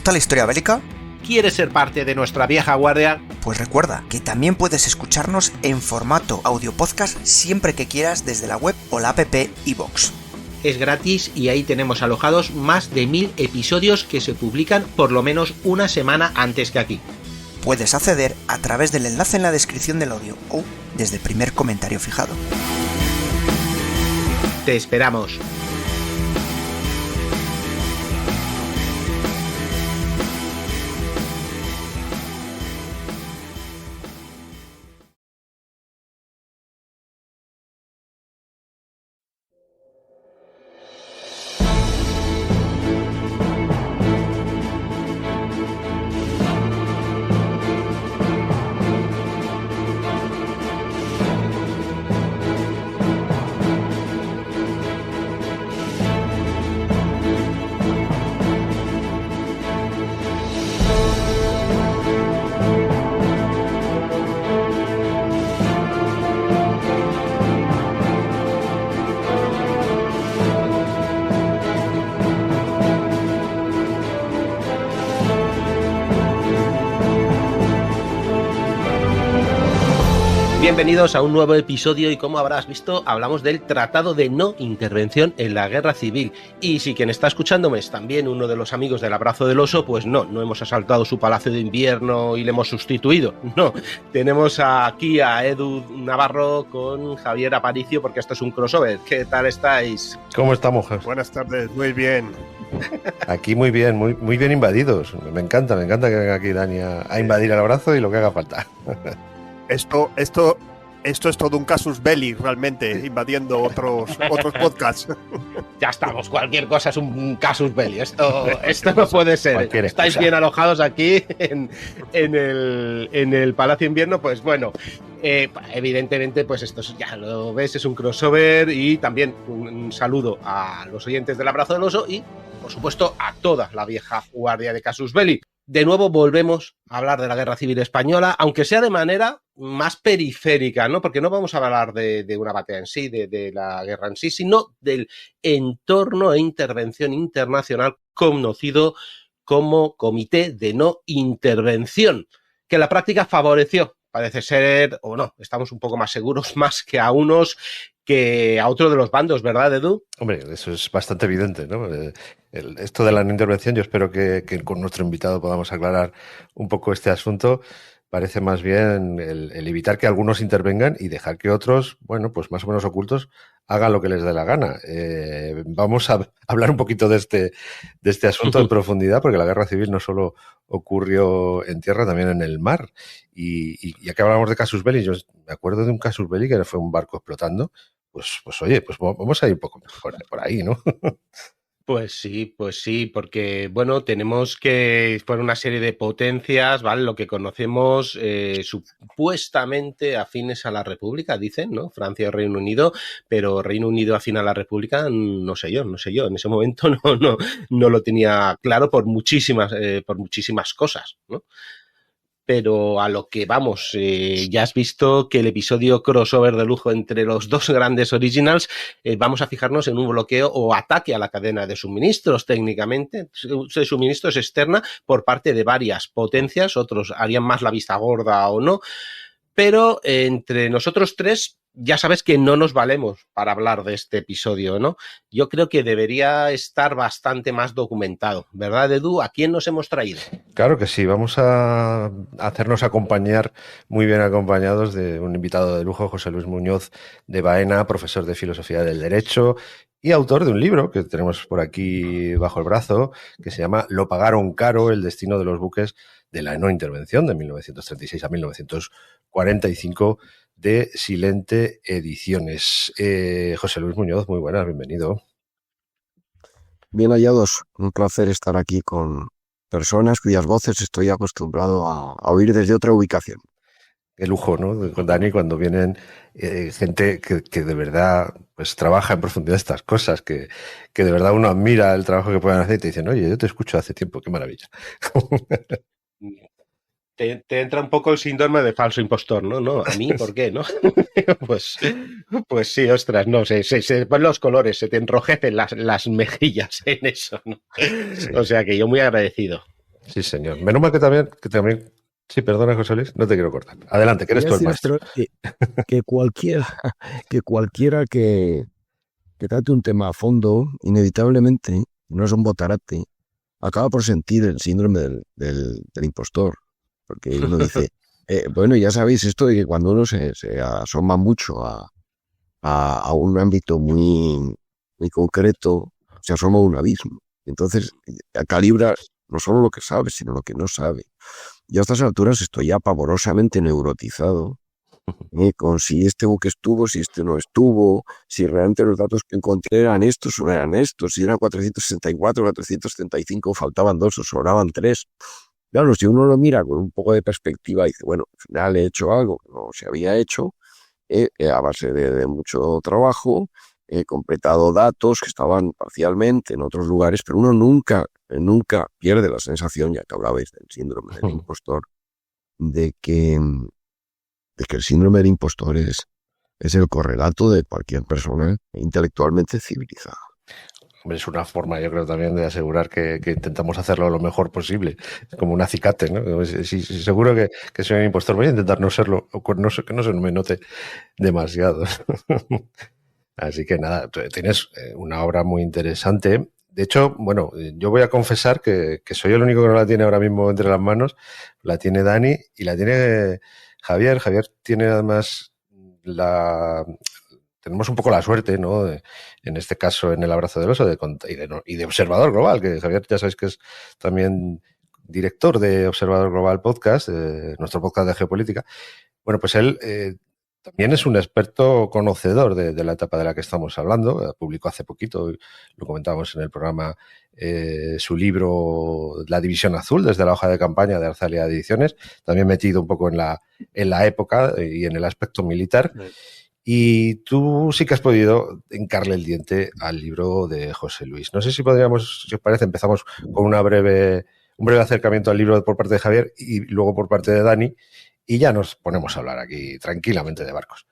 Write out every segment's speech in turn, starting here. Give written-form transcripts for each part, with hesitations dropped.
gusta la historia bélica? ¿Quieres ser parte de nuestra vieja guardia? Pues recuerda que también puedes escucharnos en formato audio podcast siempre que quieras desde la web o la app iVoox. Es gratis y ahí tenemos alojados más de 1000 episodios que se publican por lo menos una semana antes que aquí. Puedes acceder a través del enlace en la descripción del audio o desde el primer comentario fijado. Te esperamos. Bienvenidos a un nuevo episodio y como habrás visto hablamos del Tratado de No Intervención en la Guerra Civil y si quien está escuchándome es también uno de los amigos del Abrazo del Oso, pues no hemos asaltado su palacio de invierno y le hemos sustituido, no, tenemos aquí a Edu Navarro con Javier Aparicio porque esto es un crossover. ¿Qué tal estáis? ¿Cómo estamos? Buenas tardes, muy bien. Aquí muy bien, muy bien invadidos. Me encanta que venga aquí Dani a invadir el Abrazo y lo que haga falta. Esto es todo un casus belli, realmente, invadiendo otros podcasts. Ya estamos, cualquier cosa es un casus belli. Esto no puede ser. Estáis bien alojados aquí en el Palacio Invierno, pues bueno. Evidentemente, pues esto ya lo ves, es un crossover y también un saludo a los oyentes del Abrazo del Oso y, por supuesto, a toda la vieja guardia de Casus Belli. De nuevo volvemos a hablar de la Guerra Civil Española, aunque sea de manera más periférica, ¿no? Porque no vamos a hablar de una batalla en sí, de la guerra en sí, sino del entorno e intervención internacional conocido como Comité de No Intervención, que en la práctica favoreció, parece ser, o no, estamos un poco más seguros, más que a unos que a otro de los bandos, ¿verdad, Edu? Hombre, eso es bastante evidente, ¿no? Esto de la no intervención, yo espero que con nuestro invitado podamos aclarar un poco este asunto. Parece más bien el evitar que algunos intervengan y dejar que otros, bueno, pues más o menos ocultos, hagan lo que les dé la gana. Vamos a hablar un poquito de este asunto en profundidad, porque la guerra civil no solo ocurrió en tierra, también en el mar. Y ya que hablamos de casus belli, yo me acuerdo de un casus belli que fue un barco explotando. Pues oye, pues vamos a ir un poco por ahí, ¿no? Pues sí, porque, bueno, tenemos que por una serie de potencias, ¿vale? Lo que conocemos supuestamente afines a la República, dicen, ¿no? Francia y Reino Unido, pero Reino Unido afín a la República, no sé yo. En ese momento no lo tenía claro por muchísimas cosas, ¿no? Pero a lo que vamos, ya has visto que el episodio crossover de lujo entre los dos grandes originals, vamos a fijarnos en un bloqueo o ataque a la cadena de suministros técnicamente, de suministros externa por parte de varias potencias, otros harían más la vista gorda o no, pero entre nosotros tres ya sabes que no nos valemos para hablar de este episodio, ¿no? Yo creo que debería estar bastante más documentado, ¿verdad, Edu? ¿A quién nos hemos traído? Claro que sí, vamos a hacernos acompañar, muy bien acompañados de un invitado de lujo, José Luis Muñoz de Baena, profesor de Filosofía del Derecho y autor de un libro que tenemos por aquí bajo el brazo, que se llama Lo pagaron caro, el destino de los buques de la no intervención, de 1936 a 1945, de Silente Ediciones. José Luis Muñoz, muy buenas, bienvenido. Bien hallados, un placer estar aquí con personas cuyas voces estoy acostumbrado a oír desde otra ubicación. Qué lujo, ¿no? Con Dani, cuando vienen gente que de verdad pues trabaja en profundidad estas cosas, que de verdad uno admira el trabajo que pueden hacer y te dicen, oye, yo te escucho hace tiempo, qué maravilla. Te entra un poco el síndrome de falso impostor, ¿no? ¿No? ¿A mí? ¿Por qué? ¿No? Pues sí, ostras, no, se ponen los colores, se te enrojecen las mejillas en eso, ¿no? Sí. O sea que yo muy agradecido. Sí, señor. Menos mal que también... Sí, perdona, José Luis, no te quiero cortar. Adelante, que eres tú el maestro. Que cualquiera, que cualquiera que trate un tema a fondo, inevitablemente, no es un botarate, acaba por sentir el síndrome del impostor. Porque uno dice, bueno, ya sabéis esto de que cuando uno se asoma mucho a un ámbito muy concreto, se asoma a un abismo. Entonces, calibra no solo lo que sabe, sino lo que no sabe. Yo a estas alturas estoy ya pavorosamente neurotizado con si este buque estuvo, si este no estuvo, si realmente los datos que encontré eran estos o no eran estos, si eran 464, 475, faltaban 2 o sobraban 3. Claro, si uno lo mira con un poco de perspectiva y dice, bueno, al final he hecho algo que no se había hecho, a base de mucho trabajo, he completado datos que estaban parcialmente en otros lugares, pero uno nunca pierde la sensación, ya que hablabais del síndrome del impostor, de que el síndrome del impostor es el correlato de cualquier persona intelectualmente civilizada. Hombre, es una forma, yo creo, también de asegurar que intentamos hacerlo lo mejor posible. Es como un acicate, ¿no? Si seguro que soy un impostor, voy a intentar no serlo, o que no se me note demasiado. Así que nada, tienes una obra muy interesante. De hecho, bueno, yo voy a confesar que soy el único que no la tiene ahora mismo entre las manos. La tiene Dani y la tiene Javier. Javier tiene además tenemos un poco la suerte, ¿no? En este caso, en El abrazo del oso y de Observador Global, que Javier ya sabéis que es también director de Observador Global Podcast, nuestro podcast de geopolítica. Bueno, pues él también es un experto conocedor de la etapa de la que estamos hablando. Publicó hace poquito, lo comentábamos en el programa, su libro La División Azul, desde la hoja de campaña de Arzalia Ediciones, también metido un poco en la época y en el aspecto militar. Y tú sí que has podido hincarle el diente al libro de José Luis. No sé si podríamos, si os parece, empezamos con un breve acercamiento al libro por parte de Javier y luego por parte de Dani, y ya nos ponemos a hablar aquí tranquilamente de barcos.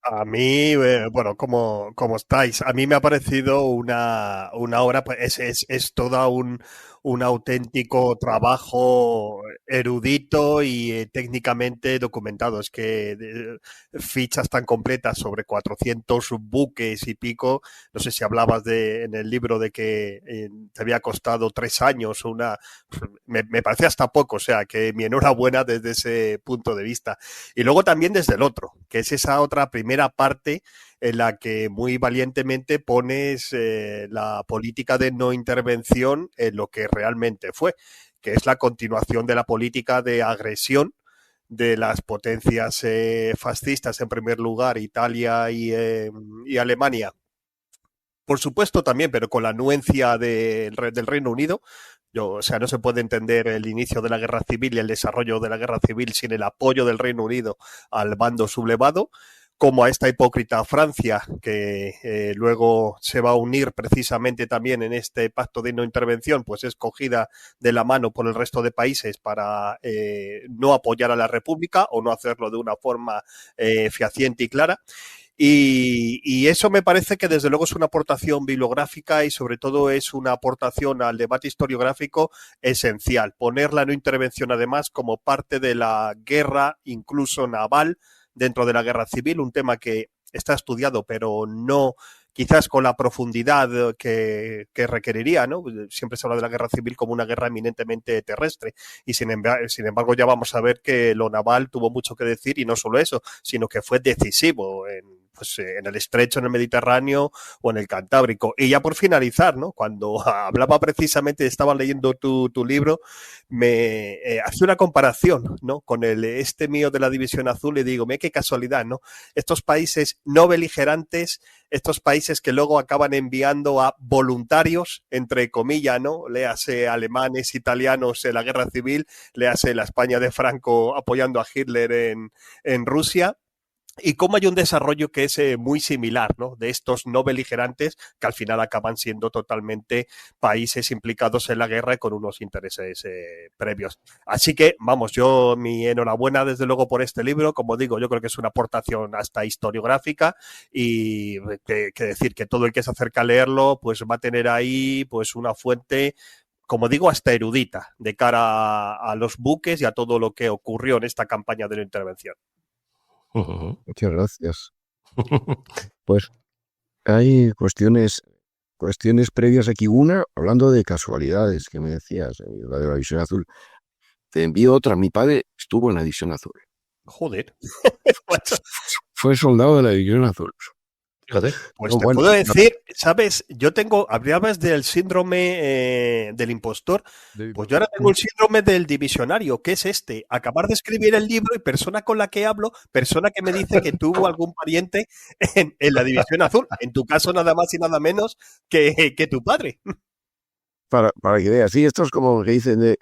A mí, bueno, como estáis, a mí me ha parecido una obra, pues es toda un auténtico trabajo erudito y técnicamente documentado. Es que fichas tan completas sobre 400 buques y pico, no sé si hablabas en el libro de que te había costado 3 años, me parece hasta poco, o sea, que mi enhorabuena desde ese punto de vista. Y luego también desde el otro, que es esa otra primera parte en la que muy valientemente pones la política de no intervención en lo que realmente fue, que es la continuación de la política de agresión de las potencias fascistas, en primer lugar, Italia y Alemania. Por supuesto también, pero con la anuencia del Reino Unido. O sea, no se puede entender el inicio de la guerra civil y el desarrollo de la guerra civil sin el apoyo del Reino Unido al bando sublevado, como a esta hipócrita Francia, que luego se va a unir precisamente también en este pacto de no intervención, pues es cogida de la mano por el resto de países para no apoyar a la República o no hacerlo de una forma fehaciente y clara. Y eso me parece que desde luego es una aportación bibliográfica y sobre todo es una aportación al debate historiográfico esencial. Poner la no intervención además como parte de la guerra, incluso naval, dentro de la guerra civil, un tema que está estudiado pero no quizás con la profundidad que requeriría, ¿no? Siempre se habla de la guerra civil como una guerra eminentemente terrestre y sin embargo ya vamos a ver que lo naval tuvo mucho que decir y no solo eso, sino que fue decisivo en el Estrecho, en el Mediterráneo o en el Cantábrico. Y ya por finalizar, ¿no? Cuando hablaba precisamente, estaba leyendo tu libro, me hace una comparación, ¿no? Con este mío de la División Azul y digo, mira qué casualidad, ¿no? Estos países no beligerantes, estos países que luego acaban enviando a voluntarios, entre comillas, ¿no? Léase alemanes, italianos en la guerra civil, léase la España de Franco apoyando a Hitler en Rusia. Y cómo hay un desarrollo que es muy similar, ¿no? De estos no beligerantes que al final acaban siendo totalmente países implicados en la guerra y con unos intereses previos. Así que, vamos, yo mi enhorabuena desde luego por este libro. Como digo, yo creo que es una aportación hasta historiográfica y que decir que todo el que se acerca a leerlo pues va a tener ahí pues una fuente como digo, hasta erudita de cara a los buques y a todo lo que ocurrió en esta campaña de la intervención. Muchas gracias. Pues hay cuestiones previas aquí. Una, hablando de casualidades que me decías, la de la División Azul. Te envío otra. Mi padre estuvo en la División Azul. Joder. Fue soldado de la División Azul. Fíjate. Pues No, te bueno, puedo decir, ¿sabes? Hablabas del síndrome del impostor. Pues yo ahora tengo el síndrome del divisionario, que es acabar de escribir el libro y persona con la que hablo, persona que me dice que tuvo algún pariente en la División Azul. En tu caso, nada más y nada menos que tu padre. Para que veas, sí, esto es como que dicen de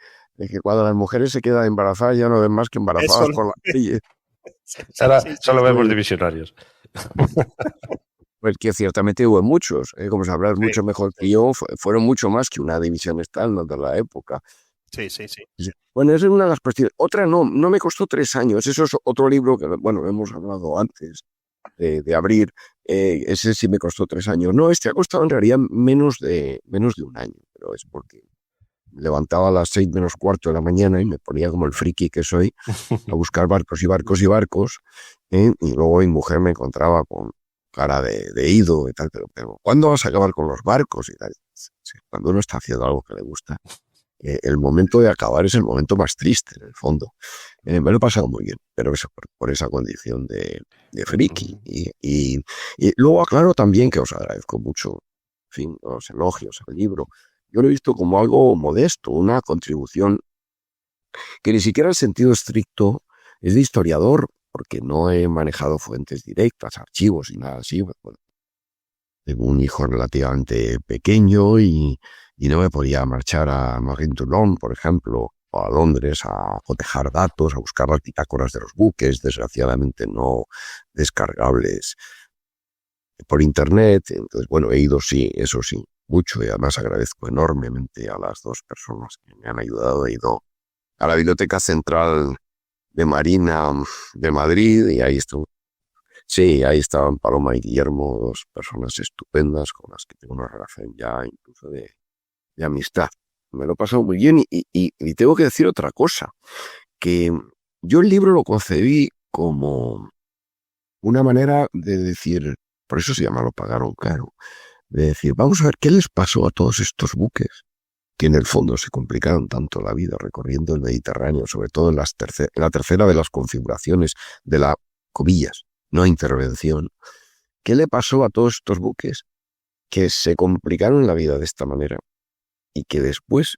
que cuando las mujeres se quedan embarazadas ya no ven más que embarazadas Eso. por la calle. Ahora Sí. solo vemos divisionarios. Pues que ciertamente hubo muchos, como sabrás mucho mejor que yo, fueron mucho más que una división estándar de la época. Sí. Bueno, esa es una de las cuestiones. Otra no me costó 3 años. Eso es otro libro que, bueno, hemos hablado antes de abrir. Ese sí me costó 3 años. No, este ha costado en realidad menos de un año, pero es porque me levantaba a las 6 menos cuarto de la mañana y me ponía como el friki que soy a buscar barcos y barcos y barcos, y luego mi mujer me encontraba con cara de ido y tal, pero ¿cuándo vas a acabar con los barcos y tal? Sí, cuando uno está haciendo algo que le gusta, el momento de acabar es el momento más triste, en el fondo. Me lo he pasado muy bien, pero eso por esa condición de friki. Y luego aclaro también que os agradezco mucho, en fin, los elogios al libro. Yo lo he visto como algo modesto, una contribución que ni siquiera en sentido estricto es de historiador, porque no he manejado fuentes directas, archivos y nada así. Bueno, tengo un hijo relativamente pequeño y no me podía marchar a Marie-Toulon, por ejemplo, o a Londres a cotejar datos, a buscar las bitácoras de los buques, desgraciadamente no descargables por internet. Entonces, bueno, he ido, sí, eso sí, mucho, y además agradezco enormemente a las 2 personas que me han ayudado. He ido a la Biblioteca Central de Marina de Madrid y ahí estaban Paloma y Guillermo, 2 personas estupendas con las que tengo una relación ya incluso de amistad. Me lo he pasado muy bien y tengo que decir otra cosa, que yo el libro lo concebí como una manera de decir, por eso se llama Lo pagaron caro, de decir, vamos a ver qué les pasó a todos estos buques que en el fondo se complicaron tanto la vida recorriendo el Mediterráneo, sobre todo en la tercera de las configuraciones de la, comillas, no intervención. ¿Qué le pasó a todos estos buques que se complicaron la vida de esta manera y que después,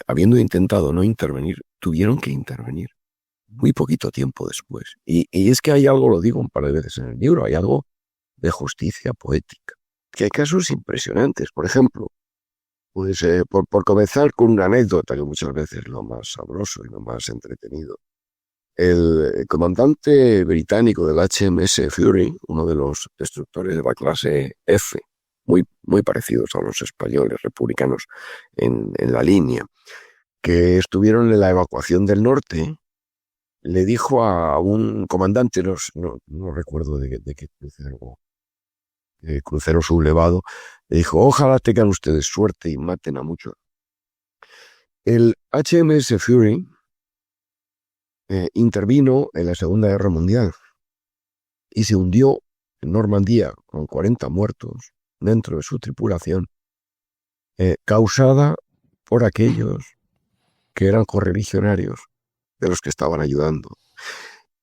habiendo intentado no intervenir, tuvieron que intervenir muy poquito tiempo después? Y es que hay algo, lo digo un par de veces en el libro, hay algo de justicia poética, que hay casos impresionantes. Por ejemplo, pues por comenzar con una anécdota que muchas veces es lo más sabroso y lo más entretenido. El comandante británico del HMS Fury, uno de los destructores de la clase F, muy parecidos a los españoles republicanos en la línea, que estuvieron en la evacuación del norte, le dijo a un comandante, no recuerdo de qué crucero sublevado, le dijo, ojalá tengan ustedes suerte y maten a muchos. El HMS Fury intervino en la Segunda Guerra Mundial y se hundió en Normandía con 40 muertos dentro de su tripulación, causada por aquellos que eran correligionarios de los que estaban ayudando.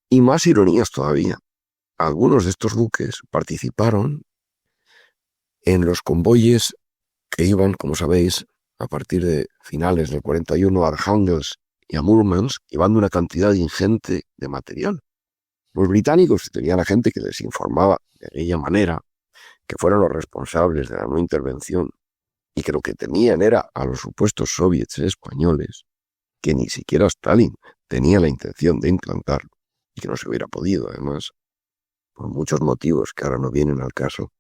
Y más ironías todavía, algunos de estos buques participaron en los convoyes que iban, como sabéis, a partir de finales del 41 a Archangelsk y a Murmansk, llevando una cantidad ingente de material. Los británicos tenían a gente que les informaba de aquella manera que fueron los responsables de la no intervención y que lo que temían era a los supuestos soviets españoles, que ni siquiera Stalin tenía la intención de implantarlo y que no se hubiera podido, además, por muchos motivos que ahora no vienen al caso.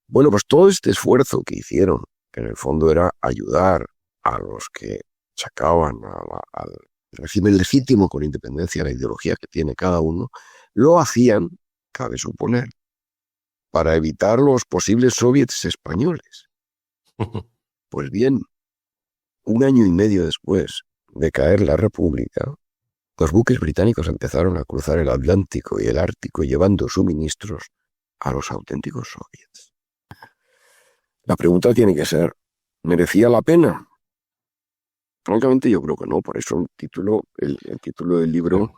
Bueno, pues todo este esfuerzo que hicieron, que en el fondo era ayudar a los que sacaban al régimen legítimo con independencia de la ideología que tiene cada uno, lo hacían, cabe suponer, para evitar los posibles soviets españoles. Pues bien, un año y medio después de caer la República, los buques británicos empezaron a cruzar el Atlántico y el Ártico llevando suministros a los auténticos soviets. La pregunta tiene que ser, ¿merecía la pena? Francamente yo creo que no, por eso el título del libro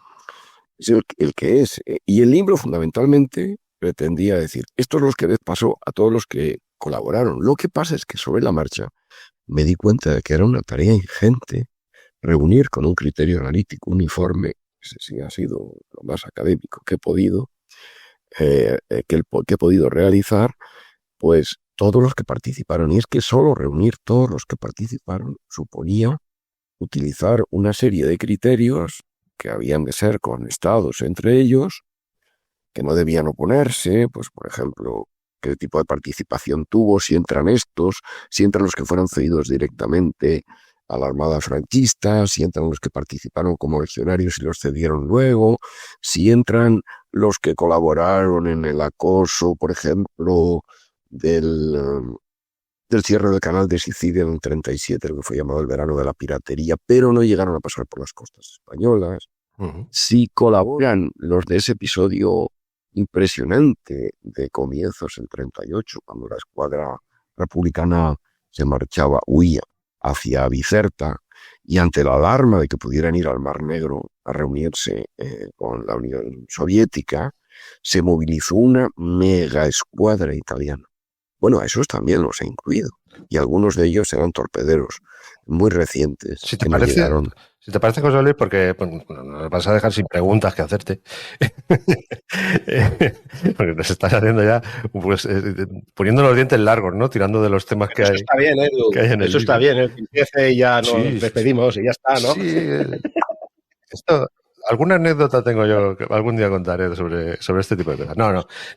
es el que es. Y el libro fundamentalmente pretendía decir, esto es lo que les pasó a todos los que colaboraron. Lo que pasa es que sobre la marcha me di cuenta de que era una tarea ingente reunir con un criterio analítico uniforme, ese sí ha sido lo más académico que he podido, que he podido realizar, pues todos los que participaron. Y es que solo reunir todos los que participaron suponía utilizar una serie de criterios que habían de ser conectados entre ellos, que no debían oponerse, pues por ejemplo, qué tipo de participación tuvo, si entran estos, si entran los que fueron cedidos directamente a la Armada franquista, si entran los que participaron como legionarios y los cedieron luego, si entran los que colaboraron en el acoso, por ejemplo, del cierre del canal de Sicilia en el 37, lo que fue llamado el verano de la piratería, pero no llegaron a pasar por las costas españolas. Si colaboran los de ese episodio impresionante de comienzos del 38, cuando la escuadra republicana huía hacia Bizerta, y ante la alarma de que pudieran ir al Mar Negro a reunirse con la Unión Soviética, se movilizó una mega escuadra italiana. Bueno, a esos también los he incluido, y algunos de ellos eran torpederos muy recientes. Si te parece, José Luis, porque nos vas a dejar sin preguntas que hacerte, porque nos estás haciendo ya, pues, poniendo los dientes largos, ¿no? Tirando de los temas que hay. Eso está bien, Edu. Que hay en el Eso está libro. bien, que empiece y ya nos despedimos y ya está, ¿no? Sí, alguna anécdota tengo yo que algún día contaré sobre este tipo de cosas.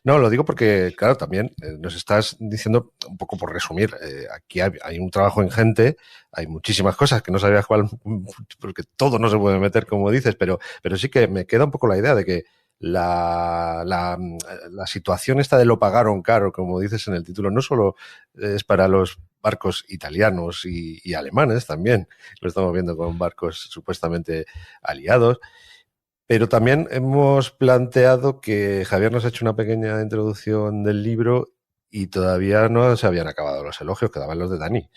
No, lo digo porque, claro, también nos estás diciendo, un poco por resumir, aquí hay un trabajo ingente, hay muchísimas cosas que no sabías cuál, porque todo no se puede meter, como dices, pero sí que me queda un poco la idea de que la situación esta de lo pagaron caro, como dices en el título, no solo es para los barcos italianos y alemanes también, lo estamos viendo con barcos supuestamente aliados, pero también hemos planteado que Javier nos ha hecho una pequeña introducción del libro y todavía no se habían acabado los elogios, quedaban los de Dani.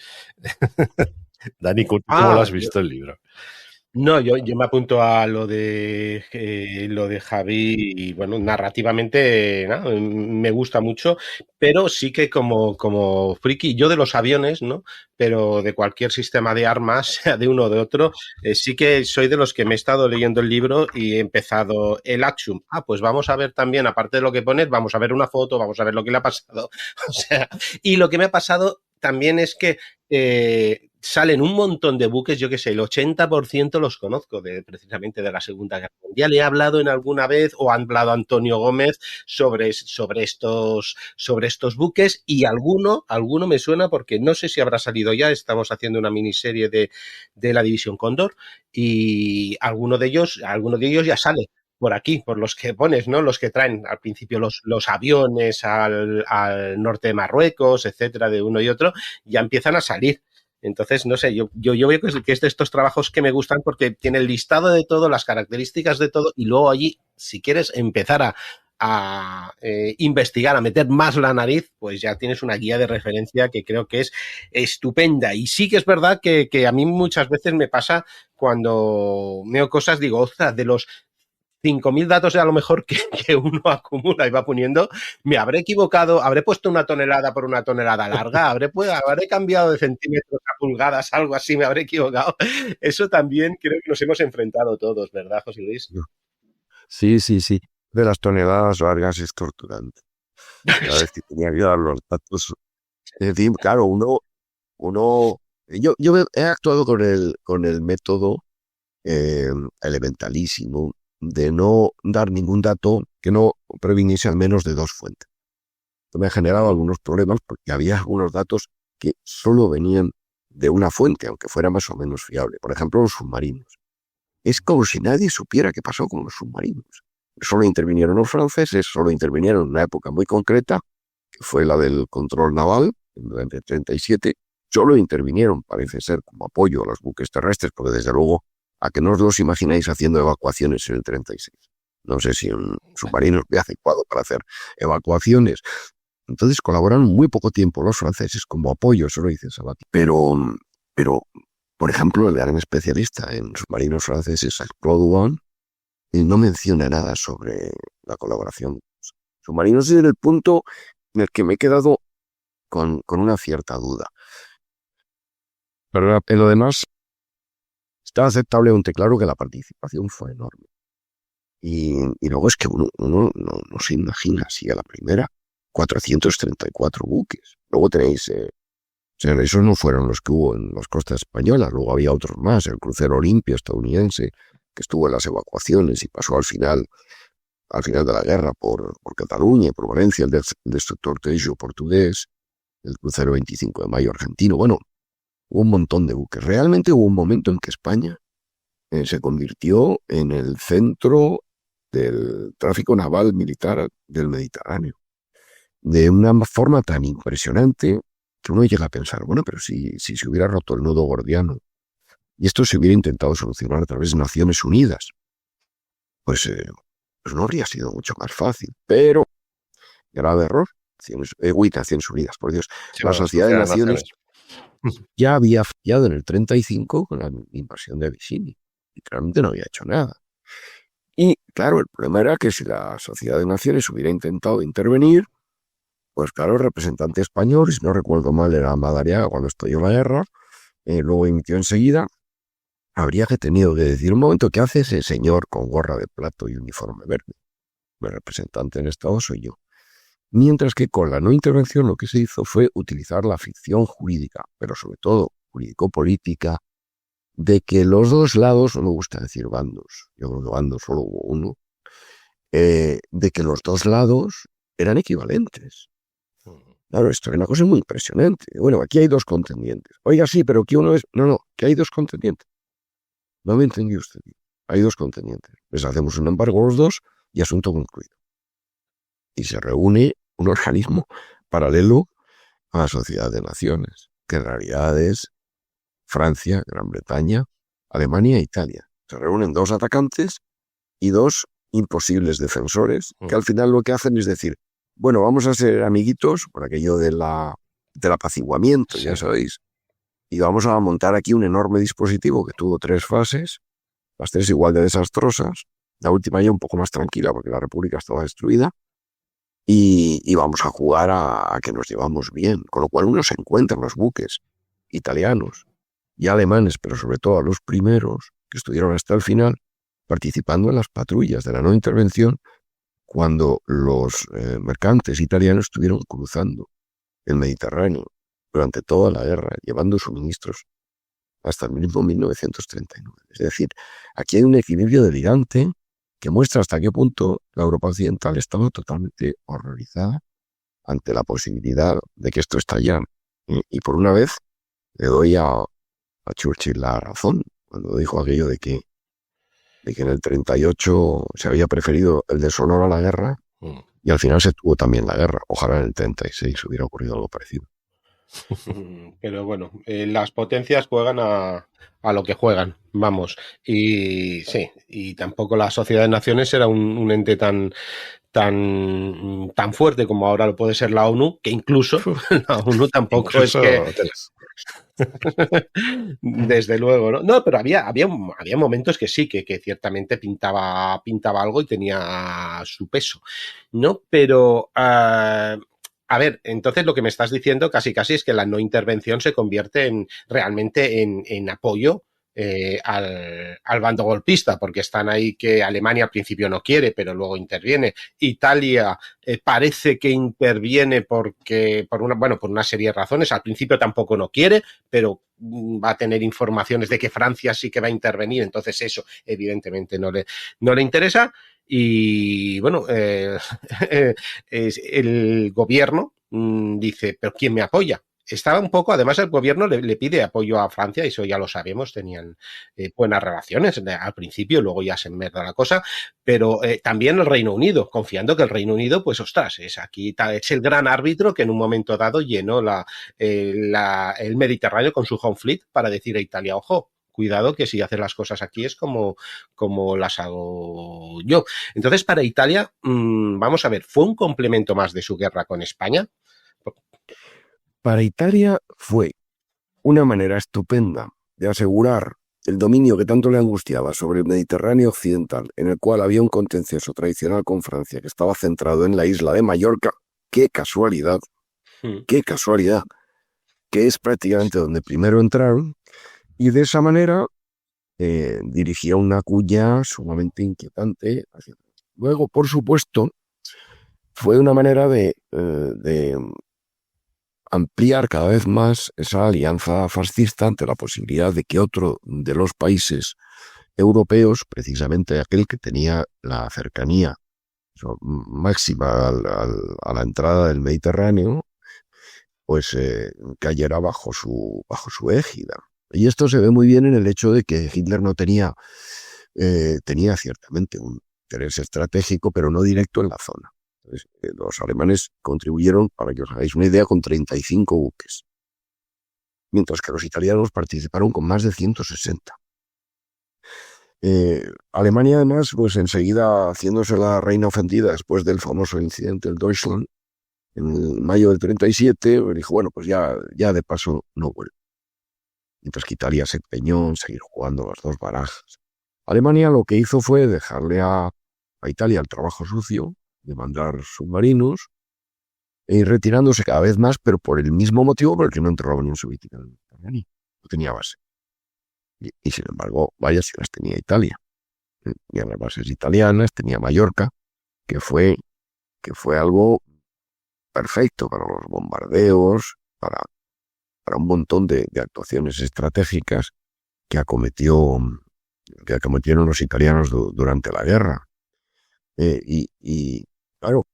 Dani, ¿cómo lo has visto el libro? No, yo me apunto a lo de Javi y bueno, narrativamente me gusta mucho, pero sí que como friki, yo de los aviones, ¿no? Pero de cualquier sistema de armas, sea de uno o de otro, sí que soy de los que me he estado leyendo el libro y he empezado el Axiom. Pues vamos a ver también, aparte de lo que pones, vamos a ver una foto, vamos a ver lo que le ha pasado. O sea, y lo que me ha pasado también es que salen un montón de buques, yo qué sé, el 80% los conozco precisamente de la Segunda Guerra Mundial. He hablado en alguna vez o ha hablado Antonio Gómez sobre estos buques y alguno me suena porque no sé si habrá salido ya. Estamos haciendo una miniserie de la División Cóndor y alguno de ellos ya sale por aquí, por los que pones, ¿no? Los que traen al principio los aviones al norte de Marruecos, etcétera, de uno y otro, ya empiezan a salir. Entonces, no sé, yo veo que es de estos trabajos que me gustan porque tiene el listado de todo, las características de todo y luego allí, si quieres empezar a investigar, a meter más la nariz, pues ya tienes una guía de referencia que creo que es estupenda. Y sí que es verdad que a mí muchas veces me pasa cuando veo cosas, digo, ostras, de los 5.000 datos a lo mejor que uno acumula y va poniendo, me habré equivocado, habré puesto una tonelada por una tonelada larga, habré cambiado de centímetros a pulgadas, algo así, me habré equivocado. Eso también creo que nos hemos enfrentado todos, ¿verdad, José Luis? Sí. De las toneladas largas es torturante. Cada vez que tenía que dar los datos. Es decir, claro, yo he actuado con el método elementalísimo de no dar ningún dato que no previniese al menos de dos fuentes. Esto me ha generado algunos problemas porque había algunos datos que solo venían de una fuente, aunque fuera más o menos fiable. Por ejemplo, los submarinos. Es como si nadie supiera qué pasó con los submarinos. Solo intervinieron los franceses, solo intervinieron en una época muy concreta, que fue la del control naval, en el 37, Solo intervinieron, parece ser, como apoyo a los buques terrestres, porque desde luego, a que no os los imagináis haciendo evacuaciones en el 36. No sé si un submarino es adecuado para hacer evacuaciones. Entonces colaboraron muy poco tiempo los franceses como apoyo, eso lo dice Sabatier. Pero, por ejemplo, el gran especialista en submarinos franceses, Claude Wann, no menciona nada sobre la colaboración. Submarinos es el punto en el que me he quedado con una cierta duda. Pero en lo demás, está aceptablemente claro que la participación fue enorme. Y luego es que uno no se imagina si a la primera 434 buques. Luego tenéis, esos no fueron los que hubo en las costas españolas, luego había otros más, el crucero Olimpia estadounidense, que estuvo en las evacuaciones y pasó al final de la guerra por Cataluña y por Valencia, el destructor Tejo portugués, el crucero 25 de mayo argentino. Bueno, hubo un montón de buques. Realmente hubo un momento en que España se convirtió en el centro del tráfico naval militar del Mediterráneo. De una forma tan impresionante que uno llega a pensar, bueno, pero si se hubiera roto el nudo gordiano y esto se hubiera intentado solucionar a través de Naciones Unidas, pues no habría sido mucho más fácil. Pero, grave error, Naciones Unidas, por Dios, la Sociedad de Naciones ya había fallado en el 35 con la invasión de Abisinia y realmente no había hecho nada. Y claro, el problema era que si la Sociedad de Naciones hubiera intentado intervenir, pues claro, el representante español, si no recuerdo mal, era Madariaga cuando estalló la guerra, luego emitió enseguida, habría que tenido que decir, un momento, ¿qué hace ese señor con gorra de plato y uniforme verde? El representante en Estado soy yo. Mientras que con la no intervención lo que se hizo fue utilizar la ficción jurídica, pero sobre todo jurídico-política, de que los dos lados, no me gusta decir bandos, yo creo que bandos solo hubo uno, de que los dos lados eran equivalentes. Claro, esto es una cosa muy impresionante. Bueno, aquí hay dos contendientes. Oiga, sí, pero aquí uno es... No, que hay dos contendientes. No me entendió usted. Hay dos contendientes. Les hacemos un embargo a los dos y asunto concluido. Y se reúne un organismo paralelo a la Sociedad de Naciones, que en realidad es Francia, Gran Bretaña, Alemania e Italia. Se reúnen dos atacantes y dos imposibles defensores, que al final lo que hacen es decir, bueno, vamos a ser amiguitos por aquello del apaciguamiento, ya sabéis, y vamos a montar aquí un enorme dispositivo que tuvo 3 fases, las 3 igual de desastrosas, la última ya un poco más tranquila porque la República estaba destruida, y vamos a jugar a que nos llevamos bien, con lo cual uno se encuentra en los buques italianos y alemanes, pero sobre todo a los primeros, que estuvieron hasta el final, participando en las patrullas de la no intervención, cuando los mercantes italianos estuvieron cruzando el Mediterráneo durante toda la guerra, llevando suministros hasta el mismo 1939. Es decir, aquí hay un equilibrio delirante que muestra hasta qué punto la Europa occidental estaba totalmente horrorizada ante la posibilidad de que esto estallara. Y por una vez le doy a Churchill la razón cuando dijo aquello de que en el 38 se había preferido el deshonor a la guerra y al final se tuvo también la guerra. Ojalá en el 36 hubiera ocurrido algo parecido. Pero bueno, las potencias juegan a lo que juegan, vamos. Y sí, y tampoco la Sociedad de Naciones era un ente tan fuerte como ahora lo puede ser la ONU, que incluso la ONU tampoco es que... Desde luego, ¿no? No, pero había momentos que sí, que ciertamente pintaba algo y tenía su peso, ¿no? Pero, a ver, entonces lo que me estás diciendo casi es que la no intervención se convierte realmente en apoyo al bando golpista, porque están ahí que Alemania al principio no quiere, pero luego interviene. Italia parece que interviene por una serie de razones. Al principio tampoco no quiere, pero va a tener informaciones de que Francia sí que va a intervenir, entonces eso evidentemente no le interesa. Y bueno, el gobierno dice, ¿pero quién me apoya? estaba un poco, además el gobierno le pide apoyo a Francia, y eso ya lo sabemos, tenían buenas relaciones al principio, luego ya se enmerda la cosa, pero también el Reino Unido, confiando que el Reino Unido, pues ostras, es el gran árbitro que en un momento dado llenó el Mediterráneo con su Home Fleet para decir a Italia, ojo, cuidado que si haces las cosas aquí es como las hago yo. Entonces, para Italia, vamos a ver, ¿fue un complemento más de su guerra con España? Para Italia fue una manera estupenda de asegurar el dominio que tanto le angustiaba sobre el Mediterráneo occidental, en el cual había un contencioso tradicional con Francia que estaba centrado en la isla de Mallorca. ¡Qué casualidad! ¡Qué casualidad! Que es prácticamente donde primero entraron, y de esa manera dirigía una cuya sumamente inquietante. Luego, por supuesto, fue una manera de ampliar cada vez más esa alianza fascista ante la posibilidad de que otro de los países europeos, precisamente aquel que tenía la cercanía máxima a la entrada del Mediterráneo, pues cayera bajo su égida. Y esto se ve muy bien en el hecho de que Hitler no tenía ciertamente un interés estratégico, pero no directo en la zona. Entonces, los alemanes contribuyeron, para que os hagáis una idea, con 35 buques, mientras que los italianos participaron con más de 160. Alemania, además, pues enseguida haciéndose la reina ofendida después del famoso incidente del Deutschland, en mayo del 37, dijo, bueno, pues ya de paso no vuelve. Mientras que Italia se empeñó en seguir jugando las dos barajas. Alemania lo que hizo fue dejarle a Italia el trabajo sucio de mandar submarinos e ir retirándose cada vez más, pero por el mismo motivo por el que no entró la Unión Soviética en el Mediterráneo. No tenía base. Y sin embargo, vaya si las tenía Italia. Tenía las bases italianas, tenía Mallorca, que fue algo perfecto para los bombardeos, para un montón de actuaciones estratégicas que acometieron los italianos durante la guerra. Y claro,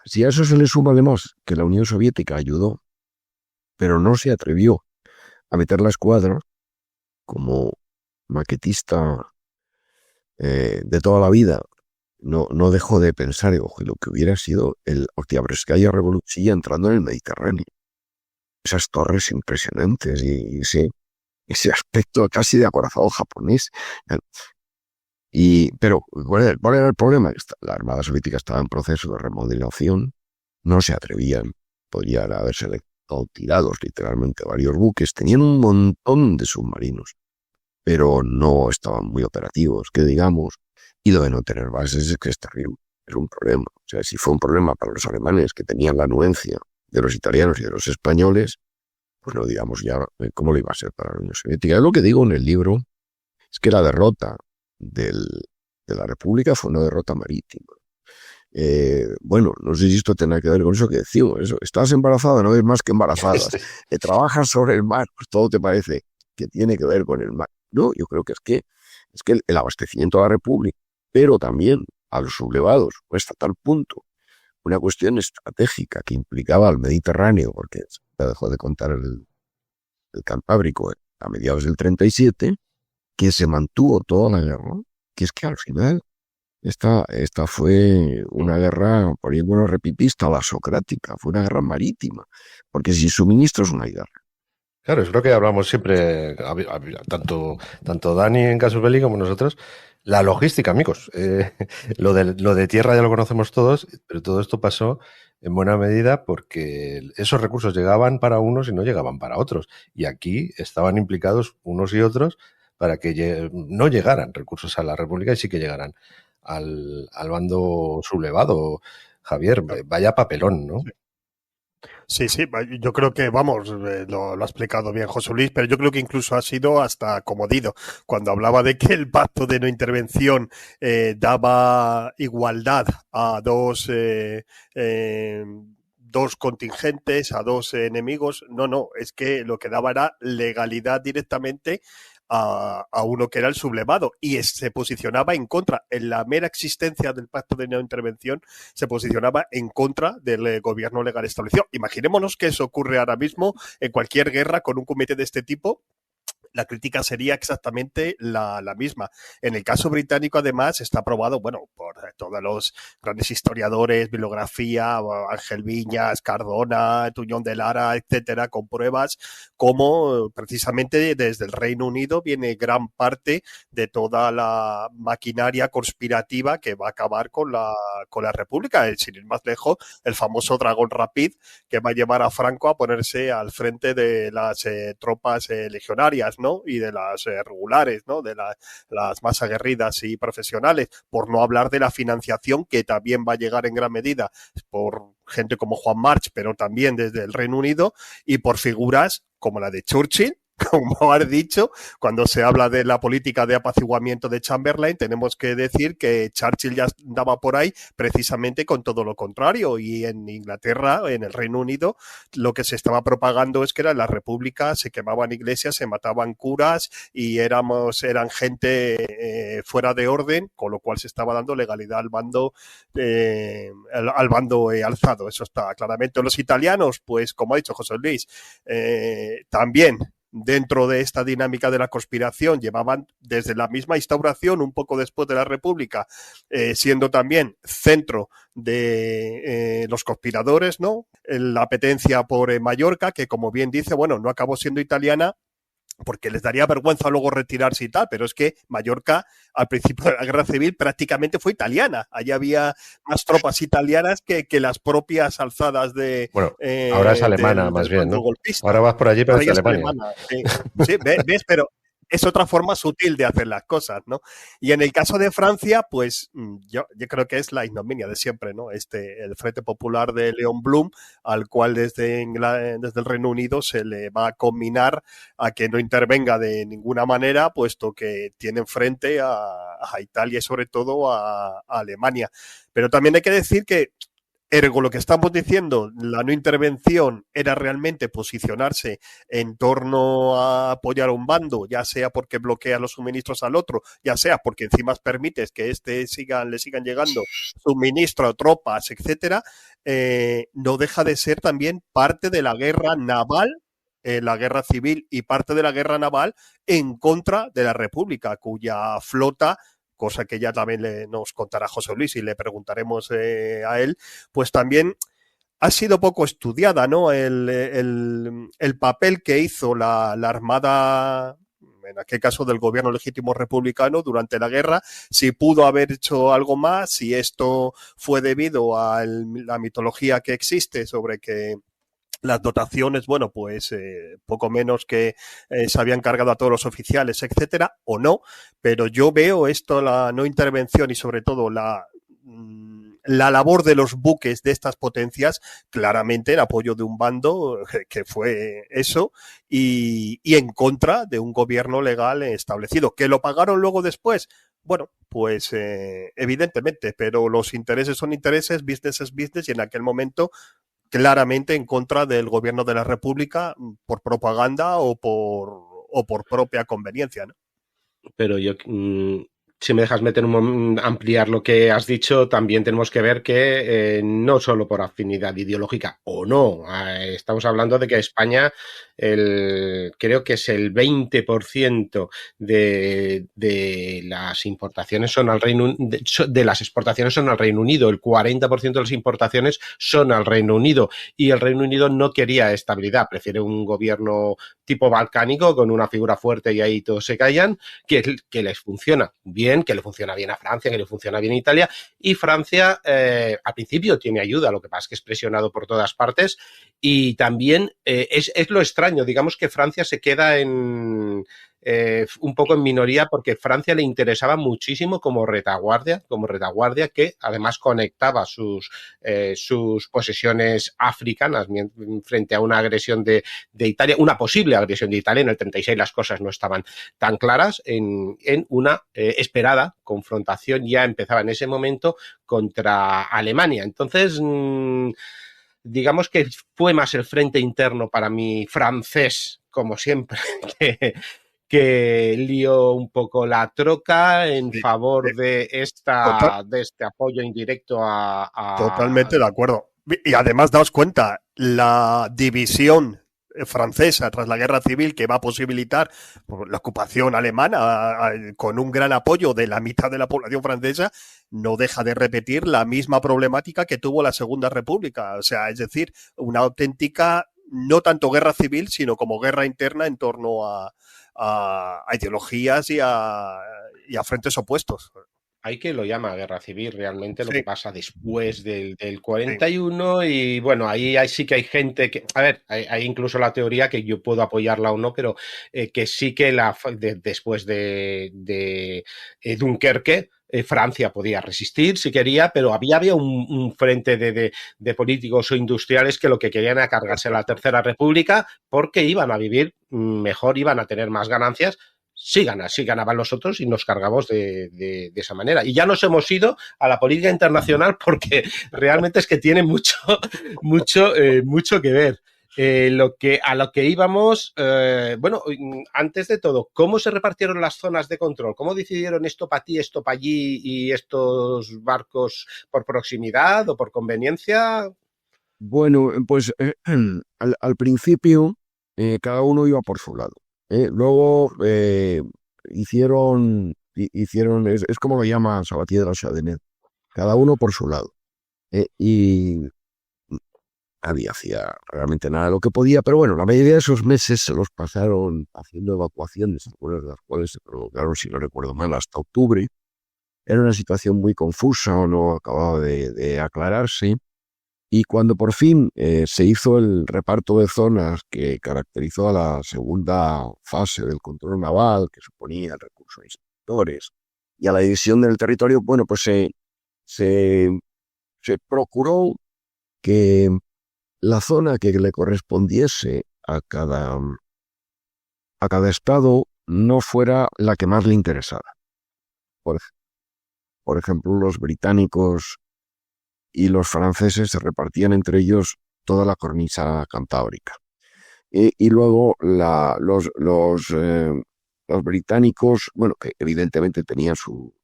si a eso se le suma además que la Unión Soviética ayudó, pero no se atrevió a meter la escuadra como maquetista de toda la vida, no dejó de pensar, ojo, lo que hubiera sido el Oktyabrskaya Revolucija entrando en el Mediterráneo. Esas torres impresionantes y ese aspecto casi de acorazado japonés. Pero, ¿cuál era el problema? La Armada Soviética estaba en proceso de remodelación, no se atrevían, podrían haberse dejado tirados literalmente varios buques, tenían un montón de submarinos, pero no estaban muy operativos, que digamos, y lo de no tener bases es que es terrible, es un problema. O sea, si fue un problema para los alemanes que tenían la anuencia de los italianos y de los españoles, pues no digamos ya cómo lo iba a ser para la Unión Soviética. Lo que digo en el libro es que la derrota de la República fue una derrota marítima. Bueno, no sé si esto tendrá que ver con eso que decimos. Eso, estás embarazada, no es más que embarazada. Trabajas sobre el mar, pues todo te parece que tiene que ver con el mar. No, yo creo que es que el abastecimiento a la República, pero también a los sublevados, fue hasta tal punto una cuestión estratégica que implicaba al Mediterráneo, porque se dejó de contar el Cantábrico a mediados del 37, que se mantuvo toda la guerra, que es que al final esta fue una guerra, poniéndonos repipista, la socrática, fue una guerra marítima, porque sin suministros no hay guerra. Claro, es lo que hablamos siempre, tanto Dani en Casus Belli como nosotros, la logística, amigos. Lo de tierra ya lo conocemos todos, pero todo esto pasó en buena medida porque esos recursos llegaban para unos y no llegaban para otros. Y aquí estaban implicados unos y otros para que no llegaran recursos a la República y sí que llegaran al bando sublevado. Javier, vaya papelón, ¿no? Sí, yo creo que, vamos, lo ha explicado bien José Luis, pero yo creo que incluso ha sido hasta comodido cuando hablaba de que el pacto de no intervención daba igualdad a dos contingentes, a dos enemigos. No, es que lo que daba era legalidad directamente a uno que era el sublevado y se posicionaba en contra, en la mera existencia del pacto de no intervención, se posicionaba en contra del gobierno legal establecido. Imaginémonos que eso ocurre ahora mismo en cualquier guerra con un comité de este tipo. La crítica sería exactamente la misma. En el caso británico, además, está probado, bueno, por todos los grandes historiadores, bibliografía, Ángel Viñas, Cardona, Tuñón de Lara, etcétera, con pruebas, como precisamente desde el Reino Unido viene gran parte de toda la maquinaria conspirativa que va a acabar con la República. Sin ir más lejos, el famoso Dragón Rapid, que va a llevar a Franco a ponerse al frente de las tropas legionarias, ¿no? Y de las regulares, ¿no? De las más aguerridas y profesionales, por no hablar de la financiación que también va a llegar en gran medida por gente como Juan March, pero también desde el Reino Unido y por figuras como la de Churchill. Como has dicho, cuando se habla de la política de apaciguamiento de Chamberlain, tenemos que decir que Churchill ya andaba por ahí precisamente con todo lo contrario, y en Inglaterra, en el Reino Unido, lo que se estaba propagando es que en la República se quemaban iglesias, se mataban curas y eran gente fuera de orden, con lo cual se estaba dando legalidad al bando alzado. Eso está claramente. Los italianos, pues como ha dicho José Luis, también dentro de esta dinámica de la conspiración, llevaban desde la misma instauración, un poco después de la República, siendo también centro de los conspiradores, ¿no? La apetencia por Mallorca, que como bien dice, bueno, no acabó siendo italiana, porque les daría vergüenza luego retirarse y tal, pero es que Mallorca al principio de la guerra civil prácticamente fue italiana. Allí había más tropas italianas que las propias alzadas de... Bueno, ahora es alemana más bien, ¿no? Golpista. Ahora vas por allí, pero es Alemania. Sí, sí, ves, pero es otra forma sutil de hacer las cosas, ¿no? Y en el caso de Francia, pues yo creo que es la ignominia de siempre, ¿no? El Frente Popular de Leon Blum, al cual desde el Reino Unido se le va a comminar a que no intervenga de ninguna manera, puesto que tienen frente a Italia y sobre todo a Alemania. Pero también hay que decir que ergo, lo que estamos diciendo, la no intervención era realmente posicionarse en torno a apoyar a un bando, ya sea porque bloquea los suministros al otro, ya sea porque encima permites que le sigan llegando suministros, tropas, etcétera, no deja de ser también parte de la guerra naval, la guerra civil y parte de la guerra naval en contra de la República, cuya flota, cosa que ya también nos contará José Luis y le preguntaremos a él, pues también ha sido poco estudiada, ¿no? El papel que hizo la Armada, en aquel caso del gobierno legítimo republicano, durante la guerra, si pudo haber hecho algo más, si esto fue debido a la mitología que existe sobre que las dotaciones, bueno, pues poco menos que se habían cargado a todos los oficiales, etcétera, o no, pero yo veo esto, la no intervención y sobre todo la labor de los buques de estas potencias, claramente en apoyo de un bando que fue eso y en contra de un gobierno legal establecido. ¿Que lo pagaron luego después? Bueno, pues evidentemente, pero los intereses son intereses, business es business, y en aquel momento claramente en contra del gobierno de la República por propaganda o por propia conveniencia, ¿no? Pero yo, si me dejas ampliar lo que has dicho, también tenemos que ver que no solo por afinidad ideológica o no, estamos hablando de que España creo que es el 20% de las importaciones son al de las exportaciones son al Reino Unido, el 40% de las importaciones son al Reino Unido, y el Reino Unido no quería estabilidad, prefiere un gobierno tipo balcánico con una figura fuerte y ahí todos se callan, que les funciona bien, que le funciona bien a Francia, que le funciona bien a Italia, y Francia al principio tiene ayuda, lo que pasa es que es presionado por todas partes, y también es lo extraño, digamos que Francia se queda un poco en minoría, porque Francia le interesaba muchísimo como retaguardia que además conectaba sus posesiones africanas frente a una agresión de Italia, una posible agresión de Italia. En el 36 las cosas no estaban tan claras, en una esperada confrontación ya empezaba en ese momento contra Alemania. Entonces, digamos que fue más el frente interno para mí francés, como siempre, que lió un poco la troca en Sí, favor de total- este apoyo indirecto totalmente de acuerdo. Y además, daos cuenta, la división francesa tras la guerra civil que va a posibilitar la ocupación alemana con un gran apoyo de la mitad de la población francesa, no deja de repetir la misma problemática que tuvo la Segunda República. O sea, es decir, una auténtica, no tanto guerra civil, sino como guerra interna en torno a ideologías y a frentes opuestos. hay que lo llama guerra civil realmente lo Sí, que pasa después del sí. 41 y bueno, ahí sí que hay gente que, a ver, hay incluso la teoría que yo puedo apoyarla o no, pero que sí que después de Dunkerque, Francia podía resistir si quería, pero había un frente de políticos o industriales que lo que querían era cargarse la Tercera República porque iban a vivir mejor, iban a tener más ganancias. Sí ganaban los otros y nos cargamos de esa manera. Y ya nos hemos ido a la política internacional porque realmente es que tiene mucho que ver. A lo que íbamos, bueno, antes de todo, ¿cómo se repartieron las zonas de control? ¿Cómo decidieron esto para ti, esto para allí y estos barcos por proximidad o por conveniencia? Bueno, pues al principio cada uno iba por su lado. Luego hicieron, es como lo llama Sabatier de la Chardonnay, cada uno por su lado. Y nadie hacía realmente nada de lo que podía, pero bueno, la mayoría de esos meses se los pasaron haciendo evacuaciones, algunas de las cuales se prolongaron, si no recuerdo mal, hasta octubre. Era una situación muy confusa o no acababa de aclararse. Y cuando por fin se hizo el reparto de zonas que caracterizó a la segunda fase del control naval, que suponía el recurso de inspectores, y a la división del territorio, bueno, pues se procuró que la zona que le correspondiese a cada estado no fuera la que más le interesara. Por ejemplo, los británicos y los franceses se repartían entre ellos toda la cornisa cantábrica. Y luego los británicos, bueno, que evidentemente tenían su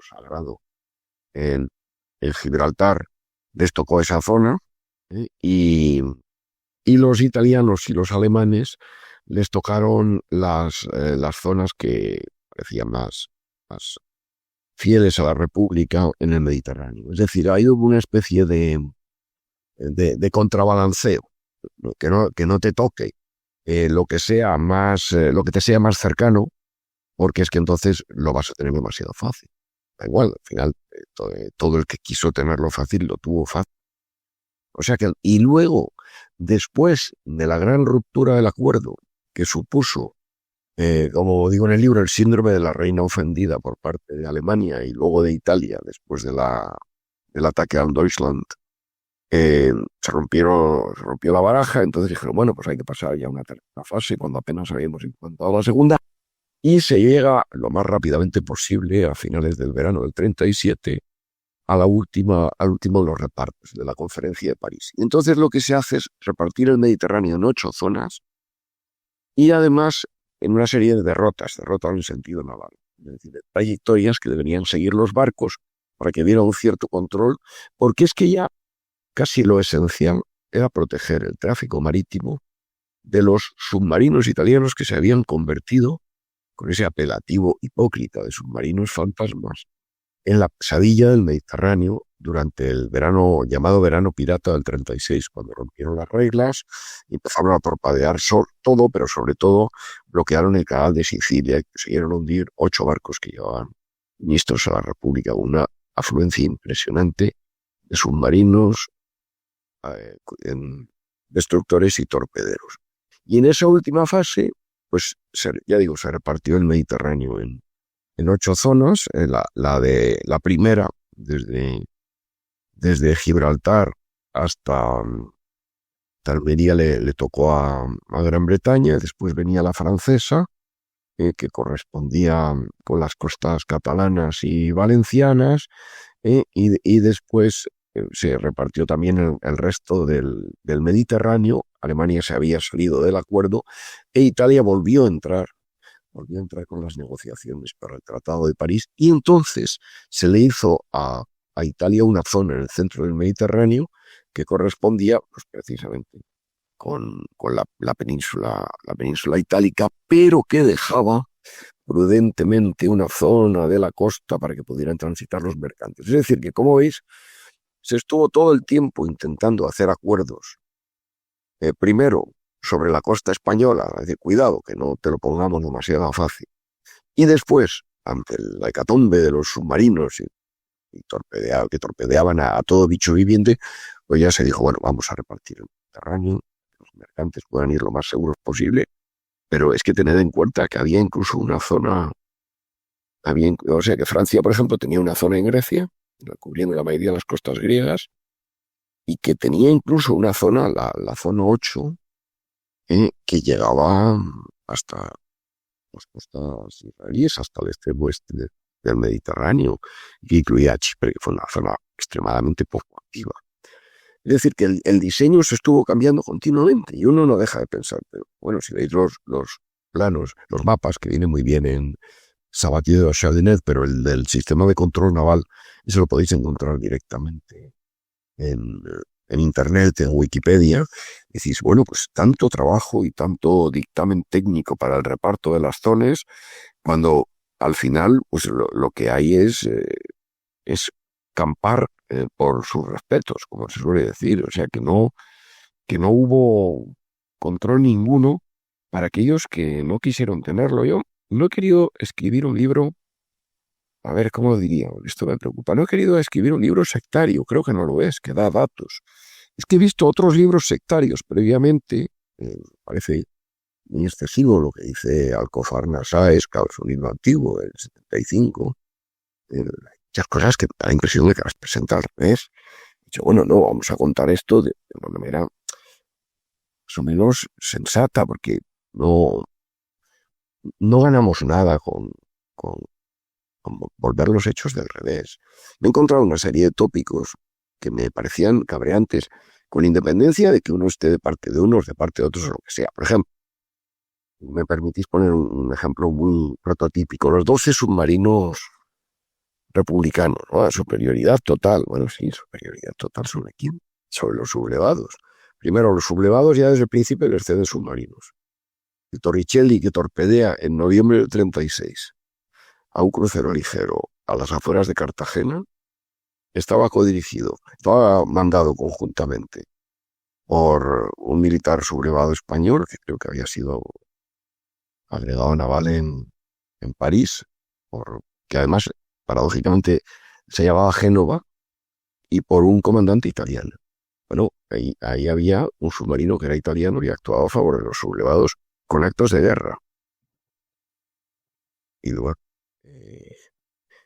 sagrado en Gibraltar, les tocó esa zona, y los italianos y los alemanes les tocaron las zonas que parecían más fieles a la República en el Mediterráneo. Es decir, ha ido una especie de contrabalanceo, ¿no? Que no te toque lo que sea más, lo que te sea más cercano, porque es que entonces lo vas a tener demasiado fácil. Da igual, al final todo el que quiso tenerlo fácil lo tuvo fácil. O sea que, y luego, después de la gran ruptura del acuerdo que supuso, como digo en el libro, el síndrome de la reina ofendida por parte de Alemania y luego de Italia después del ataque a Deutschland, se rompió la baraja. Entonces dijeron, bueno, pues hay que pasar ya a una tercera fase cuando apenas habíamos implantado la segunda, y se llega lo más rápidamente posible a finales del verano del 37 al último de los repartos de la Conferencia de París. Y entonces lo que se hace es repartir el Mediterráneo en 8 zonas y además en una serie de derrotas en el sentido naval, es decir, de trayectorias que deberían seguir los barcos para que diera un cierto control, porque es que ya casi lo esencial era proteger el tráfico marítimo de los submarinos italianos que se habían convertido, con ese apelativo hipócrita de submarinos fantasmas, en la pesadilla del Mediterráneo durante el verano, llamado verano pirata del 36, cuando rompieron las reglas y empezaron a torpedear todo, pero sobre todo bloquearon el canal de Sicilia y consiguieron hundir 8 barcos que llevaban ministros a la República, una afluencia impresionante de submarinos, destructores y torpederos. Y en esa última fase, pues ya digo, se repartió el Mediterráneo en 8 zonas. La primera, desde Gibraltar hasta Almería le tocó a Gran Bretaña. Después venía la francesa, que correspondía con las costas catalanas y valencianas, y después se repartió también el resto del Mediterráneo. Alemania se había salido del acuerdo e Italia volvió a entrar con las negociaciones para el Tratado de París, y entonces se le hizo a Italia una zona en el centro del Mediterráneo que correspondía pues, precisamente con la península itálica, pero que dejaba prudentemente una zona de la costa para que pudieran transitar los mercantes. Es decir, que como veis, se estuvo todo el tiempo intentando hacer acuerdos, primero sobre la costa española, es decir, cuidado, que no te lo pongamos demasiado fácil, y después, ante la hecatombe de los submarinos que torpedeaban a todo bicho viviente, pues ya se dijo, bueno, vamos a repartir el Mediterráneo, que los mercantes puedan ir lo más seguros posible, pero es que tened en cuenta que había incluso una zona, o sea que Francia, por ejemplo, tenía una zona en Grecia, cubriendo la mayoría de las costas griegas, y que tenía incluso una zona, la zona 8, que llegaba hasta las costas israelíes, hasta el extremo oeste del Mediterráneo, que incluía a Chipre, que fue una zona extremadamente poco activa. Es decir, que el diseño se estuvo cambiando continuamente y uno no deja de pensar, pero bueno, si veis los planos, los mapas, que vienen muy bien en Sabatier o Chaudinet, pero el del sistema de control naval, eso lo podéis encontrar directamente en Internet, en Wikipedia. Decís, bueno, pues tanto trabajo y tanto dictamen técnico para el reparto de las zonas, cuando al final pues lo que hay es campar por sus respetos, como se suele decir. O sea, que no hubo control ninguno para aquellos que no quisieron tenerlo. Yo no he querido escribir un libro, a ver, ¿cómo lo diría? Esto me preocupa. No he querido escribir un libro sectario, creo que no lo es, que da datos. Es que he visto otros libros sectarios previamente, parece muy excesivo lo que dice Alcozar Nasáez, claro, es un libro antiguo, del 75, muchas cosas que da la impresión de que las presenta al revés. He dicho, bueno, no, vamos a contar esto de una manera más o menos sensata, porque no ganamos nada con volver los hechos del revés. Me he encontrado una serie de tópicos que me parecían cabreantes, con independencia de que uno esté de parte de unos, de parte de otros, o lo que sea. Por ejemplo, me permitís poner un ejemplo muy prototípico, los 12 submarinos republicanos, ¿no? La superioridad total. Bueno, sí, superioridad total ¿sobre quién? Sobre los sublevados. Primero, los sublevados ya desde el principio les ceden submarinos. El Torricelli, que torpedea en noviembre del 36 a un crucero ligero a las afueras de Cartagena, estaba mandado conjuntamente por un militar sublevado español, que creo que había sido agregado naval en París, que además, paradójicamente, se llamaba Génova, y por un comandante italiano. Bueno, ahí había un submarino que era italiano y actuaba a favor de los sublevados con actos de guerra. Y luego,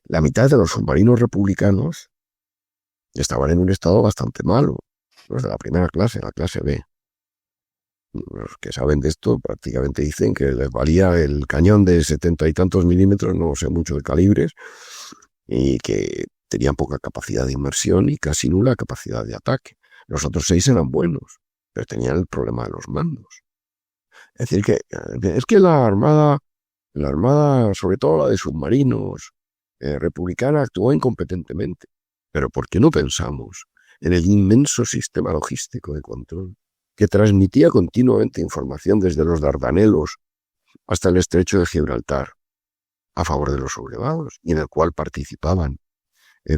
la mitad de los submarinos republicanos estaban en un estado bastante malo, los de la primera clase, la clase B. Los que saben de esto prácticamente dicen que les valía el cañón de 70 y tantos milímetros, no sé mucho de calibres, y que tenían poca capacidad de inmersión y casi nula capacidad de ataque. Los otros 6 eran buenos, pero tenían el problema de los mandos. Es decir, que la armada, sobre todo la de submarinos, republicana, actuó incompetentemente. Pero ¿por qué no pensamos en el inmenso sistema logístico de control que transmitía continuamente información desde los Dardanelos hasta el estrecho de Gibraltar a favor de los sublevados, y en el cual participaban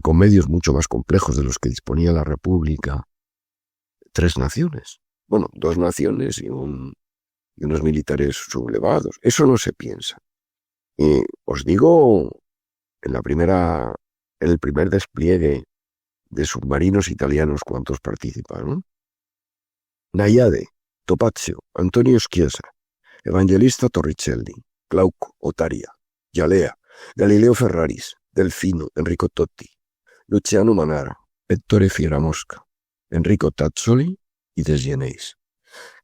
con medios mucho más complejos de los que disponía la República 3 naciones? Bueno, 2 naciones y unos militares sublevados. Eso no se piensa. Os digo, en el primer despliegue de submarinos italianos, ¿cuántos participaron? Naiade, Topazio, Antonio Schiesa, Evangelista Torricelli, Glauco, Otaria, Yalea, Galileo Ferraris, Delfino, Enrico Totti, Luciano Manara, Ettore Fieramosca, Enrico Tazzoli y Desgeneis.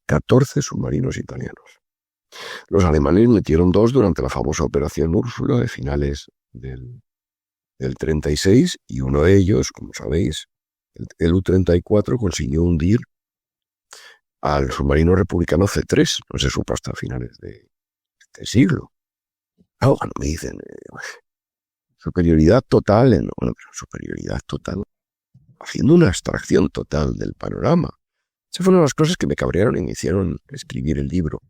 14 submarinos italianos. Los alemanes metieron 2 durante la famosa Operación Úrsula de finales del 36, y uno de ellos, como sabéis, el U-34 consiguió hundir al submarino republicano C-3, no se supo hasta finales de este siglo. Cuando me dicen superioridad total, bueno, pero superioridad total, haciendo una abstracción total del panorama. Esas fueron las cosas que me cabrearon y me hicieron escribir el libro.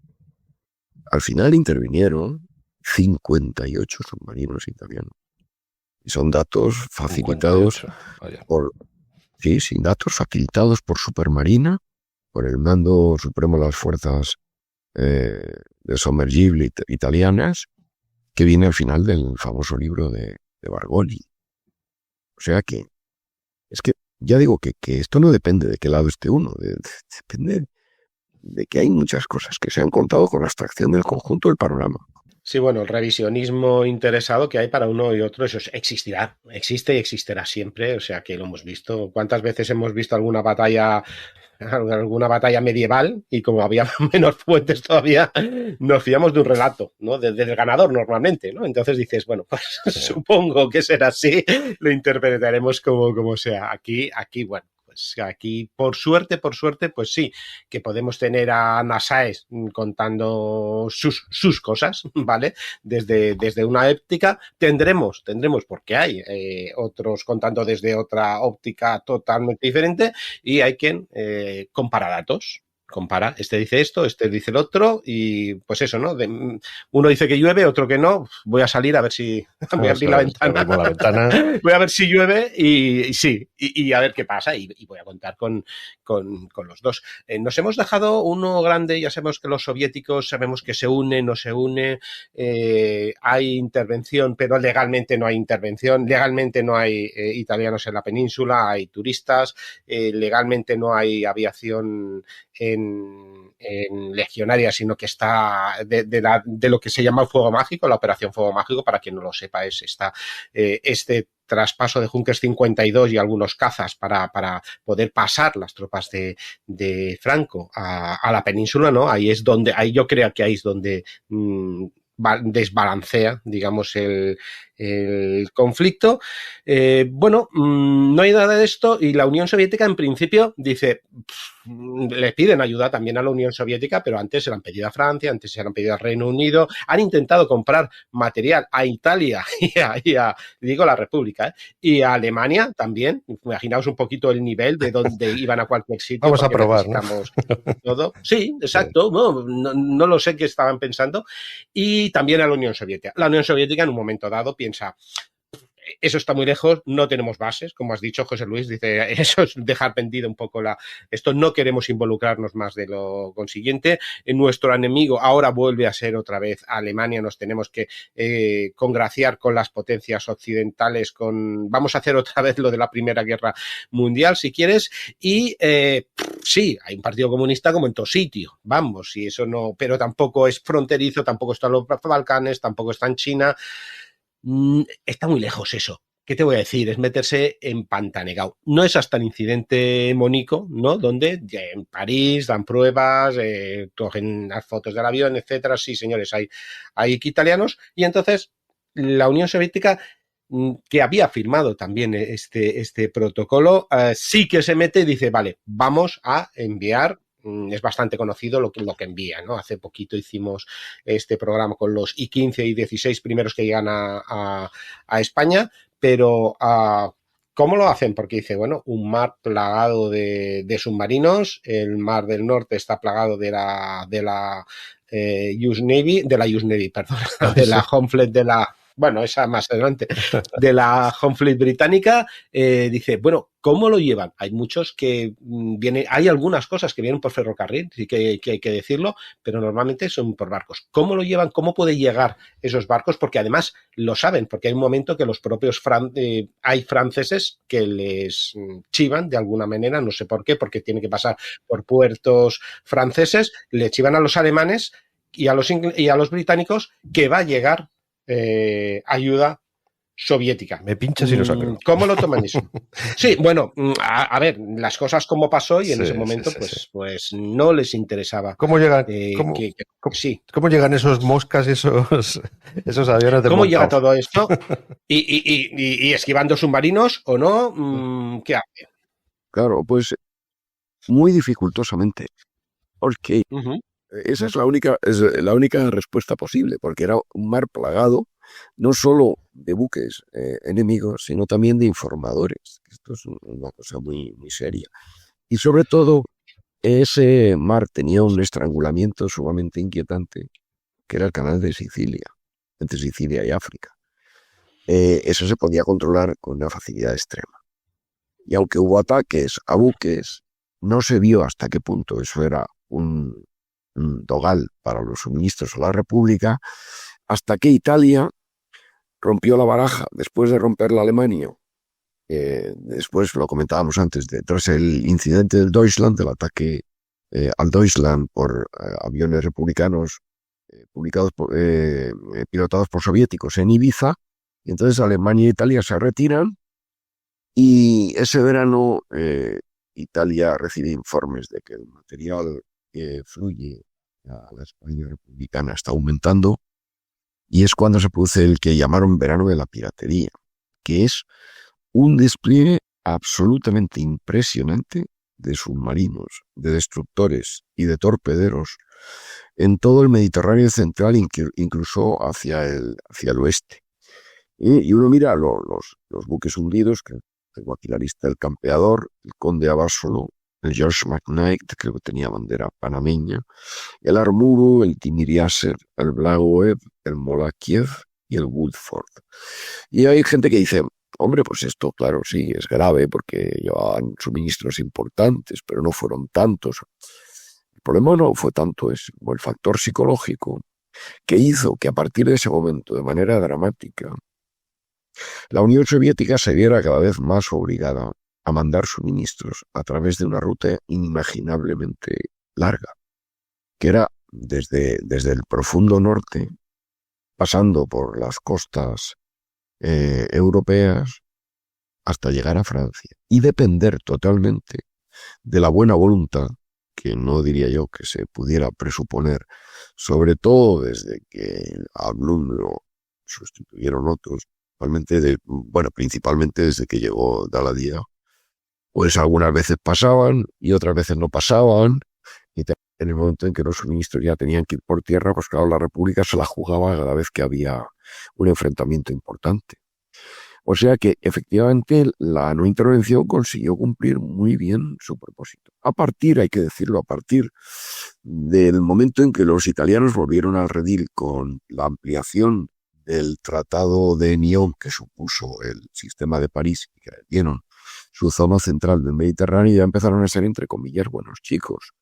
Al final intervinieron 58 submarinos italianos. Y son datos facilitados por... Sí, datos facilitados por Supermarina, por el Mando Supremo de las Fuerzas de Sommergibili italianas, que viene al final del famoso libro de Bargoli. O sea que, es que ya digo que esto no depende de qué lado esté uno, depende de que hay muchas cosas que se han contado con la abstracción del conjunto del panorama. Sí, bueno, el revisionismo interesado que hay para uno y otro, eso existirá, existe y existirá siempre, o sea que lo hemos visto. ¿Cuántas veces hemos visto alguna batalla medieval y como había menos fuentes todavía, nos fiamos de un relato, ¿no? Del ganador normalmente, ¿no? Entonces dices, bueno, pues supongo que será así, lo interpretaremos como sea. Aquí, bueno. Aquí, por suerte, pues sí, que podemos tener a Nasáez contando sus cosas, ¿vale? Desde una óptica tendremos, porque hay otros contando desde otra óptica totalmente diferente y hay quien compara datos. Compara, este dice esto, este dice el otro y pues eso, ¿no? Uno dice que llueve, otro que no. Voy a salir a ver si... voy a abrir la ventana. Voy a ver si llueve y sí, y a ver qué pasa y voy a contar con los dos. Nos hemos dejado uno grande, ya sabemos que los soviéticos, sabemos que se une, no se une, hay intervención, pero legalmente no hay intervención, legalmente no hay italianos en la península, hay turistas, legalmente no hay aviación en legionaria, sino que está de lo que se llama el fuego mágico, la operación fuego mágico, para quien no lo sepa, este traspaso de Junkers 52 y algunos cazas para poder pasar las tropas de Franco a la península, ¿no? Ahí yo creo que ahí es donde desbalancea, digamos, el conflicto. No hay nada de esto y la Unión Soviética en principio dice, le piden ayuda también a la Unión Soviética, pero antes se la han pedido a Francia, antes se la han pedido al Reino Unido, han intentado comprar material a Italia y a la República, y a Alemania también. Imaginaos un poquito el nivel de donde iban a cualquier sitio. Vamos a probar, ¿no? Todo. Sí, exacto. No lo sé qué estaban pensando. Y también a la Unión Soviética. La Unión Soviética en un momento dado piensa, eso está muy lejos, no tenemos bases, como has dicho, José Luis, dice, eso es dejar pendido un poco esto, no queremos involucramos más de lo consiguiente. Nuestro enemigo ahora vuelve a ser otra vez Alemania, nos tenemos que congraciar con las potencias occidentales, vamos a hacer otra vez lo de la Primera Guerra Mundial, si quieres, y sí, hay un partido comunista como en todo sitio, vamos, y eso no, pero tampoco es fronterizo, tampoco está en los Balcanes, tampoco está en China. Está muy lejos eso. ¿Qué te voy a decir? Es meterse en pantanegao. No es hasta el incidente Mónico, ¿no? Donde en París dan pruebas, cogen las fotos del avión, etcétera. Sí, señores, hay italianos. Y entonces la Unión Soviética, que había firmado también este protocolo, sí que se mete y dice, vale, vamos a enviar. Es bastante conocido lo que envía, ¿no? Hace poquito hicimos este programa con los I-15 y 16 primeros que llegan a España, pero ¿cómo lo hacen? Porque dice, bueno, un mar plagado de submarinos, el mar del norte está plagado de la US Navy, perdón, de la Home Fleet, bueno, esa más adelante, de la Home Fleet británica, dice, bueno, ¿cómo lo llevan? Hay muchos que hay algunas cosas que vienen por ferrocarril, sí que hay que decirlo, pero normalmente son por barcos. ¿Cómo lo llevan? ¿Cómo puede llegar esos barcos? Porque además lo saben, porque hay un momento que los propios hay franceses que les chivan de alguna manera, no sé por qué, porque tiene que pasar por puertos franceses, le chivan a los alemanes y a los británicos que va a llegar ayuda soviética. Me pinchas y lo saco. ¿Cómo lo toman eso? Sí, bueno, a ver, las cosas como pasó y en ese momento pues no les interesaba. ¿Cómo llegan? ¿Cómo llegan esos moscas, esos aviones de ¿Cómo llega todo esto? ¿Y esquivando submarinos o no? ¿Qué hace? Claro, pues muy dificultosamente. Porque Ujú. esa es la única respuesta posible, porque era un mar plagado no solo de buques enemigos, sino también de informadores. Esto es una cosa muy, muy seria. Y sobre todo, ese mar tenía un estrangulamiento sumamente inquietante, que era el canal de Sicilia, entre Sicilia y África. Eso se podía controlar con una facilidad extrema. Y aunque hubo ataques a buques, no se vio hasta qué punto eso era un dogal para los suministros a la República, hasta que Italia rompió la baraja después de romper la Alemania. Después lo comentábamos antes, tras el incidente del Deutschland, del ataque al Deutschland por aviones republicanos pilotados por soviéticos en Ibiza, y entonces Alemania e Italia se retiran, y ese verano Italia recibe informes de que el material que fluye a la España republicana está aumentando, y es cuando se produce el que llamaron verano de la piratería, que es un despliegue absolutamente impresionante de submarinos, de destructores y de torpederos en todo el Mediterráneo central, incluso hacia el oeste. Y uno mira los buques hundidos, que tengo aquí la lista: el Campeador, el Conde Abasolo, el George McKnight, que creo que tenía bandera panameña, el Armuro, el Timir Yasser, el Blagoev, el Molakiev y el Woodford. Y hay gente que dice, hombre, pues esto, claro, sí, es grave porque llevaban suministros importantes, pero no fueron tantos. El problema no fue tanto ese, como el factor psicológico que hizo que a partir de ese momento, de manera dramática, la Unión Soviética se viera cada vez más obligada a mandar suministros a través de una ruta inimaginablemente larga, que era desde el profundo norte, pasando por las costas europeas, hasta llegar a Francia, y depender totalmente de la buena voluntad, que no diría yo que se pudiera presuponer, sobre todo desde que a Blum lo sustituyeron otros, principalmente desde que llegó Daladier. Pues algunas veces pasaban y otras veces no pasaban, y en el momento en que los suministros ya tenían que ir por tierra, pues claro, la República se la jugaba cada vez que había un enfrentamiento importante. O sea que efectivamente la no intervención consiguió cumplir muy bien su propósito. Hay que decirlo, a partir del momento en que los italianos volvieron al redil con la ampliación del Tratado de Nyon, que supuso el sistema de París, y que dieron su zona central del Mediterráneo, ya empezaron a ser, entre comillas, buenos chicos.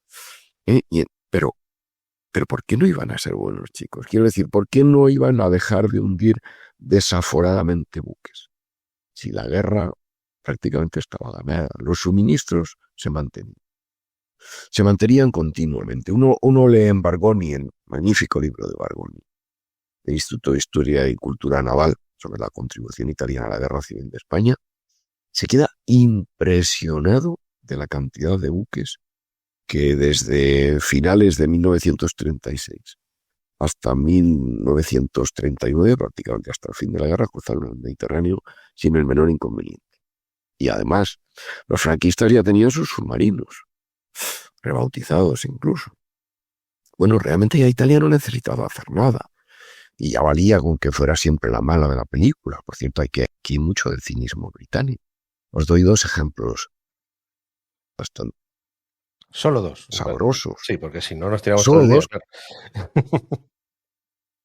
Pero ¿por qué no iban a ser buenos chicos? Quiero decir, ¿por qué no iban a dejar de hundir desaforadamente buques? Si la guerra prácticamente estaba ganada, los suministros se mantenían continuamente. Uno lee en Bargoni, el magnífico libro de Bargoni, del Instituto de Historia y Cultura Naval, sobre la contribución italiana a la Guerra Civil de España, se queda impresionado de la cantidad de buques que desde finales de 1936 hasta 1939, prácticamente hasta el fin de la guerra, cruzaron el Mediterráneo sin el menor inconveniente. Y además, los franquistas ya tenían sus submarinos, rebautizados incluso. Bueno, realmente ya Italia no necesitaba hacer nada, y ya valía con que fuera siempre la mala de la película. Por cierto, aquí mucho del cinismo británico. Os doy dos ejemplos bastante Solo dos. sabrosos. Sí, porque si no nos tiramos Solo todo el día. dos.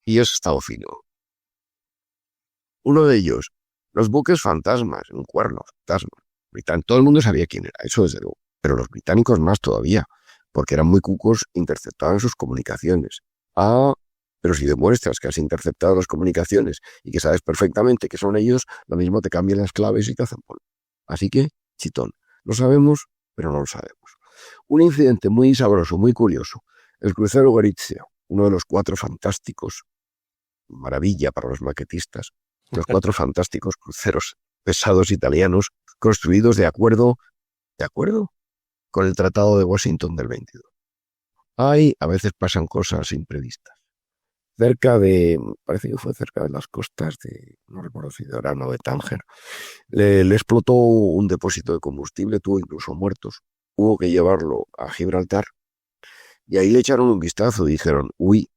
Y es estado fino. Uno de ellos, los buques fantasmas, un cuerno fantasma. Todo el mundo sabía quién era, eso desde luego. Pero los británicos más todavía, porque eran muy cucos, interceptaban sus comunicaciones. Pero si demuestras que has interceptado las comunicaciones y que sabes perfectamente que son ellos, lo mismo te cambian las claves y te hacen polvo. Así que, chitón, lo sabemos, pero no lo sabemos. Un incidente muy sabroso, muy curioso. El crucero Gorizia, uno de los 4 fantásticos, maravilla para los maquetistas, los 4 fantásticos cruceros pesados italianos construidos de acuerdo con el Tratado de Washington del 22. A veces pasan cosas imprevistas. parece que fue cerca de las costas de, no recuerdo si de Orán o de Tánger, le explotó un depósito de combustible, tuvo incluso muertos. Hubo que llevarlo a Gibraltar y ahí le echaron un vistazo y dijeron, uy,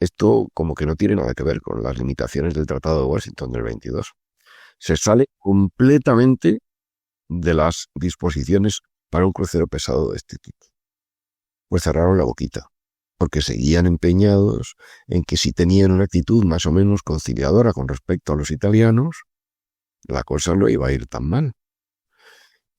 esto como que no tiene nada que ver con las limitaciones del Tratado de Washington del 22. Se sale completamente de las disposiciones para un crucero pesado de este tipo. Pues cerraron la boquita, porque seguían empeñados en que si tenían una actitud más o menos conciliadora con respecto a los italianos, la cosa no iba a ir tan mal.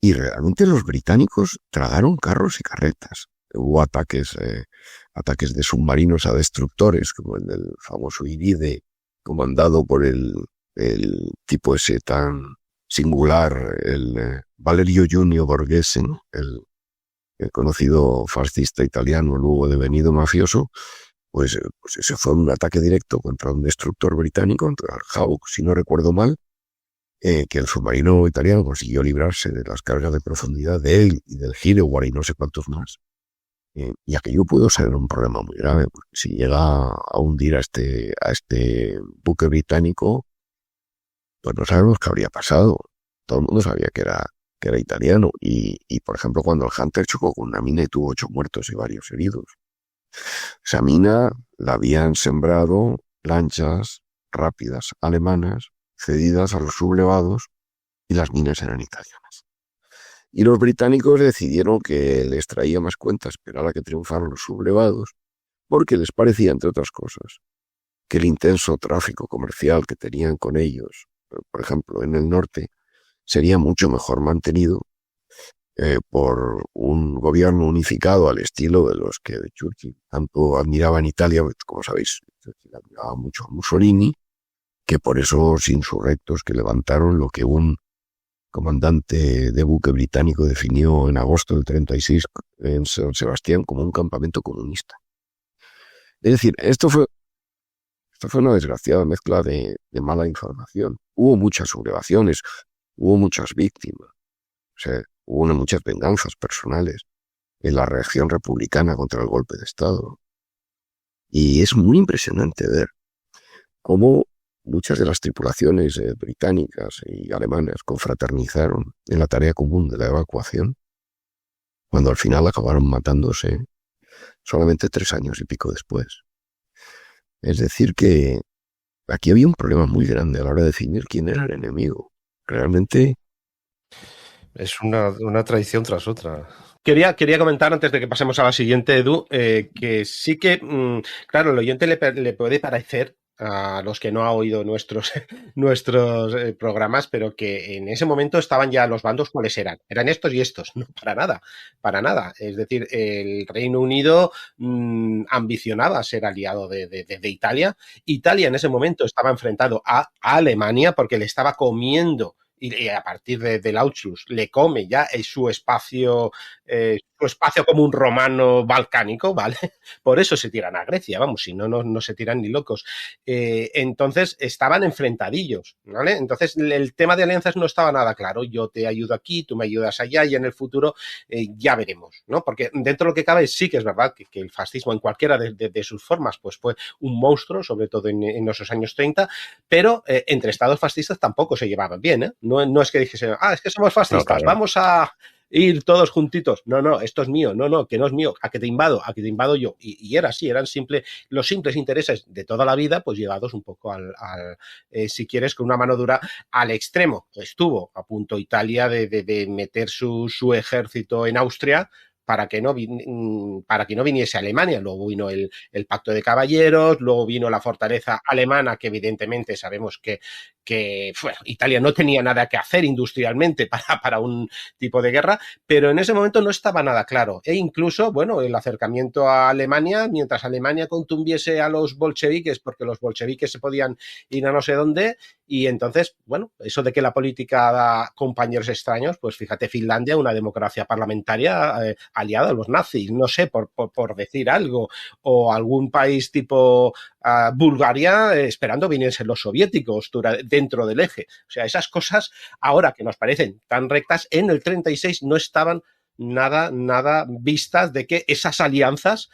Y realmente los británicos tragaron carros y carretas. Hubo ataques de submarinos a destructores, como el del famoso Iride, comandado por el tipo ese tan singular, el Valerio Junio Borghese, ¿no? el conocido fascista italiano, luego devenido mafioso. Pues ese fue un ataque directo contra un destructor británico, contra el Hawk, si no recuerdo mal, que el submarino italiano consiguió librarse de las cargas de profundidad de él y del Hirewar y no sé cuántos más. Y aquello pudo ser un problema muy grave, porque si llega a hundir a este buque británico, pues no sabemos qué habría pasado. Todo el mundo sabía que era italiano. Y, por ejemplo, cuando el Hunter chocó con una mina y tuvo 8 muertos y varios heridos. Esa mina la habían sembrado lanchas rápidas alemanas cedidas a los sublevados y las minas eran italianas. Y los británicos decidieron que les traía más cuenta esperar a que triunfaran los sublevados porque les parecía, entre otras cosas, que el intenso tráfico comercial que tenían con ellos, por ejemplo, en el norte, sería mucho mejor mantenido por un gobierno unificado al estilo de los que Churchill tanto admiraba en Italia. Como sabéis, Churchill admiraba mucho a Mussolini, que por esos insurrectos que levantaron lo que un comandante de buque británico definió en agosto del 36 en San Sebastián como un campamento comunista. Es decir, esto fue una desgraciada mezcla de mala información. Hubo muchas sublevaciones, hubo muchas víctimas, o sea, hubo muchas venganzas personales en la reacción republicana contra el golpe de Estado. Y es muy impresionante ver cómo muchas de las tripulaciones británicas y alemanas confraternizaron en la tarea común de la evacuación, cuando al final acabaron matándose solamente 3 años y pico después. Es decir que aquí había un problema muy grande a la hora de definir quién era el enemigo. Realmente es una traición tras otra. Quería comentar, antes de que pasemos a la siguiente, Edu, que sí que, claro, al oyente le puede parecer, a los que no ha oído nuestros programas, pero que en ese momento estaban ya los bandos, ¿cuáles eran? Eran estos y estos. No, para nada. Es decir, el Reino Unido ambicionaba ser aliado de Italia. Italia en ese momento estaba enfrentado a Alemania porque le estaba comiendo, y a partir del Anschluss le come ya su espacio como un romano balcánico, ¿vale? Por eso se tiran a Grecia, vamos, si no, no se tiran ni locos. Entonces estaban enfrentadillos, ¿vale? Entonces el tema de alianzas no estaba nada claro. Yo te ayudo aquí, tú me ayudas allá y en el futuro ya veremos, ¿no? Porque dentro de lo que cabe sí que es verdad que el fascismo en cualquiera de sus formas pues fue un monstruo, sobre todo en esos años 30, pero entre estados fascistas tampoco se llevaban bien, ¿eh? No es que dijesen, es que somos fascistas, no, claro, vamos a ir todos juntitos. No, esto es mío, no, que no es mío, a que te invado yo. Y era así, eran los simples intereses de toda la vida, pues llevados un poco si quieres, con una mano dura al extremo. Estuvo a punto Italia de meter su ejército en Austria para que no viniese a Alemania. Luego vino el Pacto de Caballeros, luego vino la fortaleza alemana, que evidentemente sabemos que Italia no tenía nada que hacer industrialmente para un tipo de guerra, pero en ese momento no estaba nada claro. E incluso, bueno, el acercamiento a Alemania, mientras Alemania contumbiese a los bolcheviques, porque los bolcheviques se podían ir a no sé dónde, y entonces, bueno, eso de que la política da compañeros extraños, pues fíjate, Finlandia, una democracia parlamentaria aliada a los nazis, no sé, por decir algo, o algún país tipo Bulgaria esperando viniesen los soviéticos dentro del eje. O sea, esas cosas ahora que nos parecen tan rectas, en el 36 no estaban nada vistas de que esas alianzas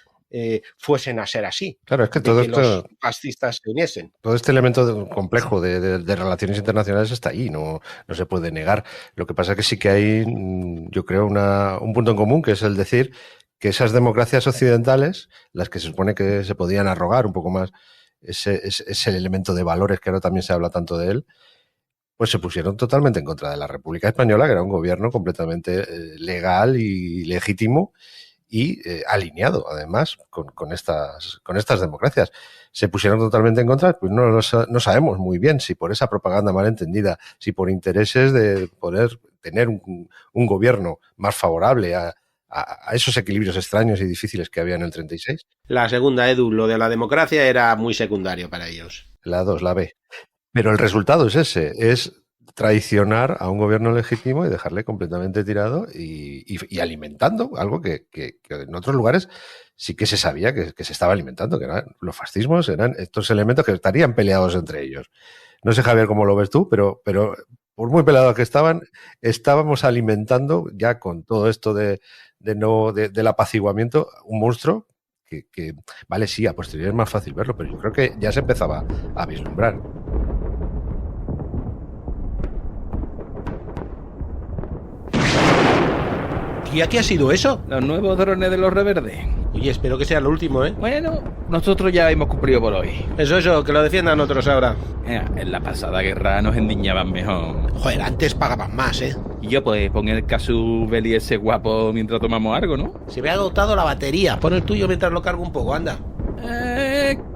fuesen a ser así. Claro, es que de todo que esto, los fascistas se uniesen. todo este elemento complejo de relaciones internacionales está ahí, no se puede negar. Lo que pasa es que sí que hay, yo creo, un punto en común, que es el decir que esas democracias occidentales, las que se supone que se podían arrogar un poco más ese elemento de valores que ahora también se habla tanto de él, pues se pusieron totalmente en contra de la República Española, que era un gobierno completamente legal y legítimo y alineado, además, con estas democracias. Se pusieron totalmente en contra, pues no sabemos muy bien si por esa propaganda mal entendida, si por intereses de poder tener un gobierno más favorable a esos equilibrios extraños y difíciles que había en el 36. La segunda, Edu, lo de la democracia era muy secundario para ellos. La 2, la B. Pero el resultado es ese, es traicionar a un gobierno legítimo y dejarle completamente tirado y alimentando algo que en otros lugares sí que se sabía que se estaba alimentando, que eran los fascismos, eran estos elementos que estarían peleados entre ellos. No sé, Javier, cómo lo ves tú, pero por muy peleados que estábamos alimentando ya con todo esto del apaciguamiento un monstruo que vale, sí, a posteriori es más fácil verlo, pero yo creo que ya se empezaba a vislumbrar. ¿Y a qué ha sido eso? Los nuevos drones de los reverdes. Oye, espero que sea lo último, ¿eh? Bueno, nosotros ya hemos cumplido por hoy. Eso, que lo defiendan otros ahora. En la pasada guerra nos endiñaban mejor. Joder, antes pagaban más, ¿eh? Y yo pues pon el casu Beli ese guapo mientras tomamos algo, ¿no? Se me ha agotado la batería. Pon el tuyo mientras lo cargo un poco, anda.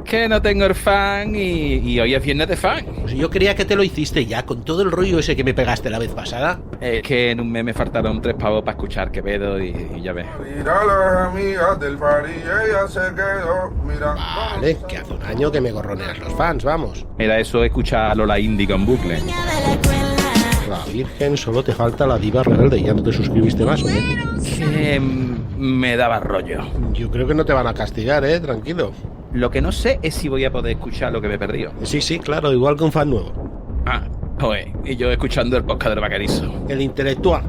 Que no tengo el fan y hoy es viernes de fan. Pues yo creía que te lo hiciste ya, con todo el rollo ese que me pegaste la vez pasada. Es que en un mes me faltaron 3 pavos para escuchar Quevedo y ya ves. Mira las amigas del party, ella se quedó, mira. Vale, que hace un año que me gorroneas los fans, vamos. Mira, eso escucha a Lola Índigo en bucle. La Virgen, solo te falta la diva rebelde. ¿Ya no te suscribiste más o qué? Que me daba rollo. Yo creo que no te van a castigar, tranquilo. Lo que no sé es si voy a poder escuchar lo que me he perdido. Sí, claro, igual que un fan nuevo. Ah, joder, y yo escuchando el podcast del vaquerizo. El intelectual.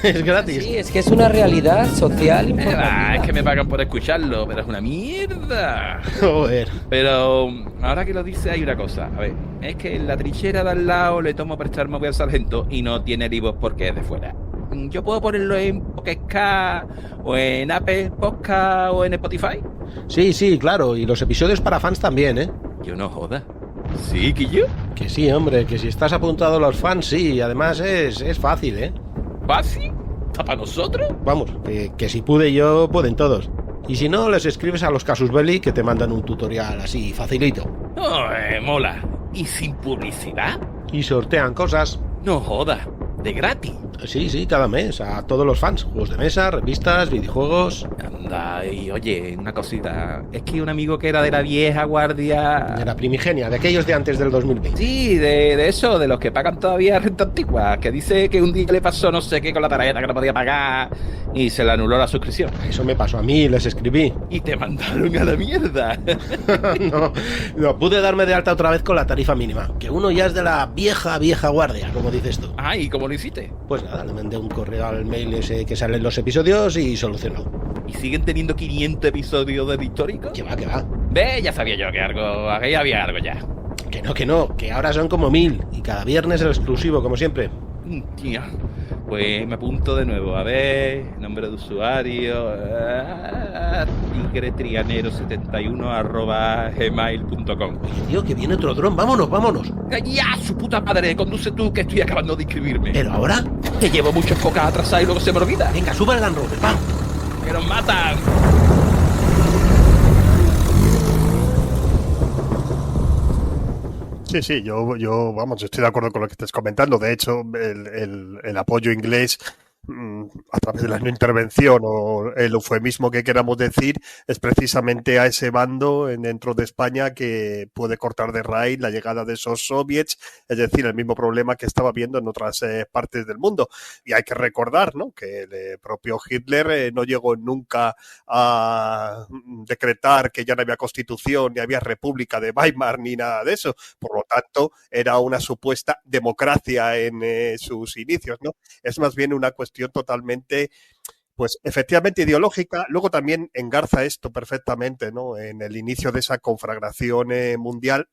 Es gratis. Sí, es que es una realidad social Es que me pagan por escucharlo, pero es una mierda. Joder. Pero ahora que lo dice hay una cosa. A ver, es que en la trinchera de al lado le tomo prestar móvil al sargento y no tiene el iVoox porque es de fuera. ¿Yo puedo ponerlo en Podcast o en Apple Podcast o en Spotify? Sí, claro. Y los episodios para fans también, ¿eh? Yo no joda. ¿Sí, Quillo? Que sí, hombre, que si estás apuntado a los fans, sí. Además es fácil, ¿eh? ¿Fácil? ¿Está para nosotros? Vamos, que si pude yo, pueden todos. Y si no, les escribes a los Casus Belli que te mandan un tutorial así, facilito. No, mola. ¿Y sin publicidad? Y sortean cosas. No joda. De gratis. Sí, cada mes, a todos los fans. Juegos de mesa, revistas, videojuegos. Anda, y oye, una cosita. Es que un amigo que era de la vieja guardia... De la primigenia, de aquellos de antes del 2020. Sí, de eso, de los que pagan todavía renta antigua, que dice que un día le pasó no sé qué con la tarjeta que no podía pagar y se le anuló la suscripción. Eso me pasó a mí, les escribí. Y te mandaron a la mierda. No pude darme de alta otra vez con la tarifa mínima, que uno ya es de la vieja guardia, como dices tú. Ah, ¿y cómo lo hiciste? Pues nada, le mandé un correo al mail ese que sale en los episodios y solucionó. ¿Y siguen teniendo 500 episodios de histórico? Que va. Ve, ya sabía yo que ahí había algo ya. Que no, que ahora son como 1000 y cada viernes el exclusivo, como siempre. Tía, pues me apunto de nuevo. A ver, nombre de usuario, tigretrianero71@gmail.com. Oye, tío, que viene otro dron, vámonos. ¡Ya, su puta madre! Conduce tú, que estoy acabando de inscribirme. ¿Pero ahora? Que llevo muchas pocas atrasadas y luego se me olvida. Venga, suba el Land Rover, vamos. ¡Que nos matan! Sí, yo vamos, estoy de acuerdo con lo que estás comentando. De hecho, el apoyo inglés a través de la no intervención o el eufemismo que queramos decir es precisamente a ese bando dentro de España que puede cortar de raíz la llegada de esos soviets, es decir, el mismo problema que estaba viendo en otras partes del mundo. Y hay que recordar, ¿no?, que el propio Hitler no llegó nunca a decretar que ya no había constitución, ni había república de Weimar, ni nada de eso. Por lo tanto, era una supuesta democracia en sus inicios, ¿no? Es más bien una cuestión totalmente pues efectivamente ideológica. Luego también engarza esto perfectamente, ¿no? En el inicio de esa conflagración mundial,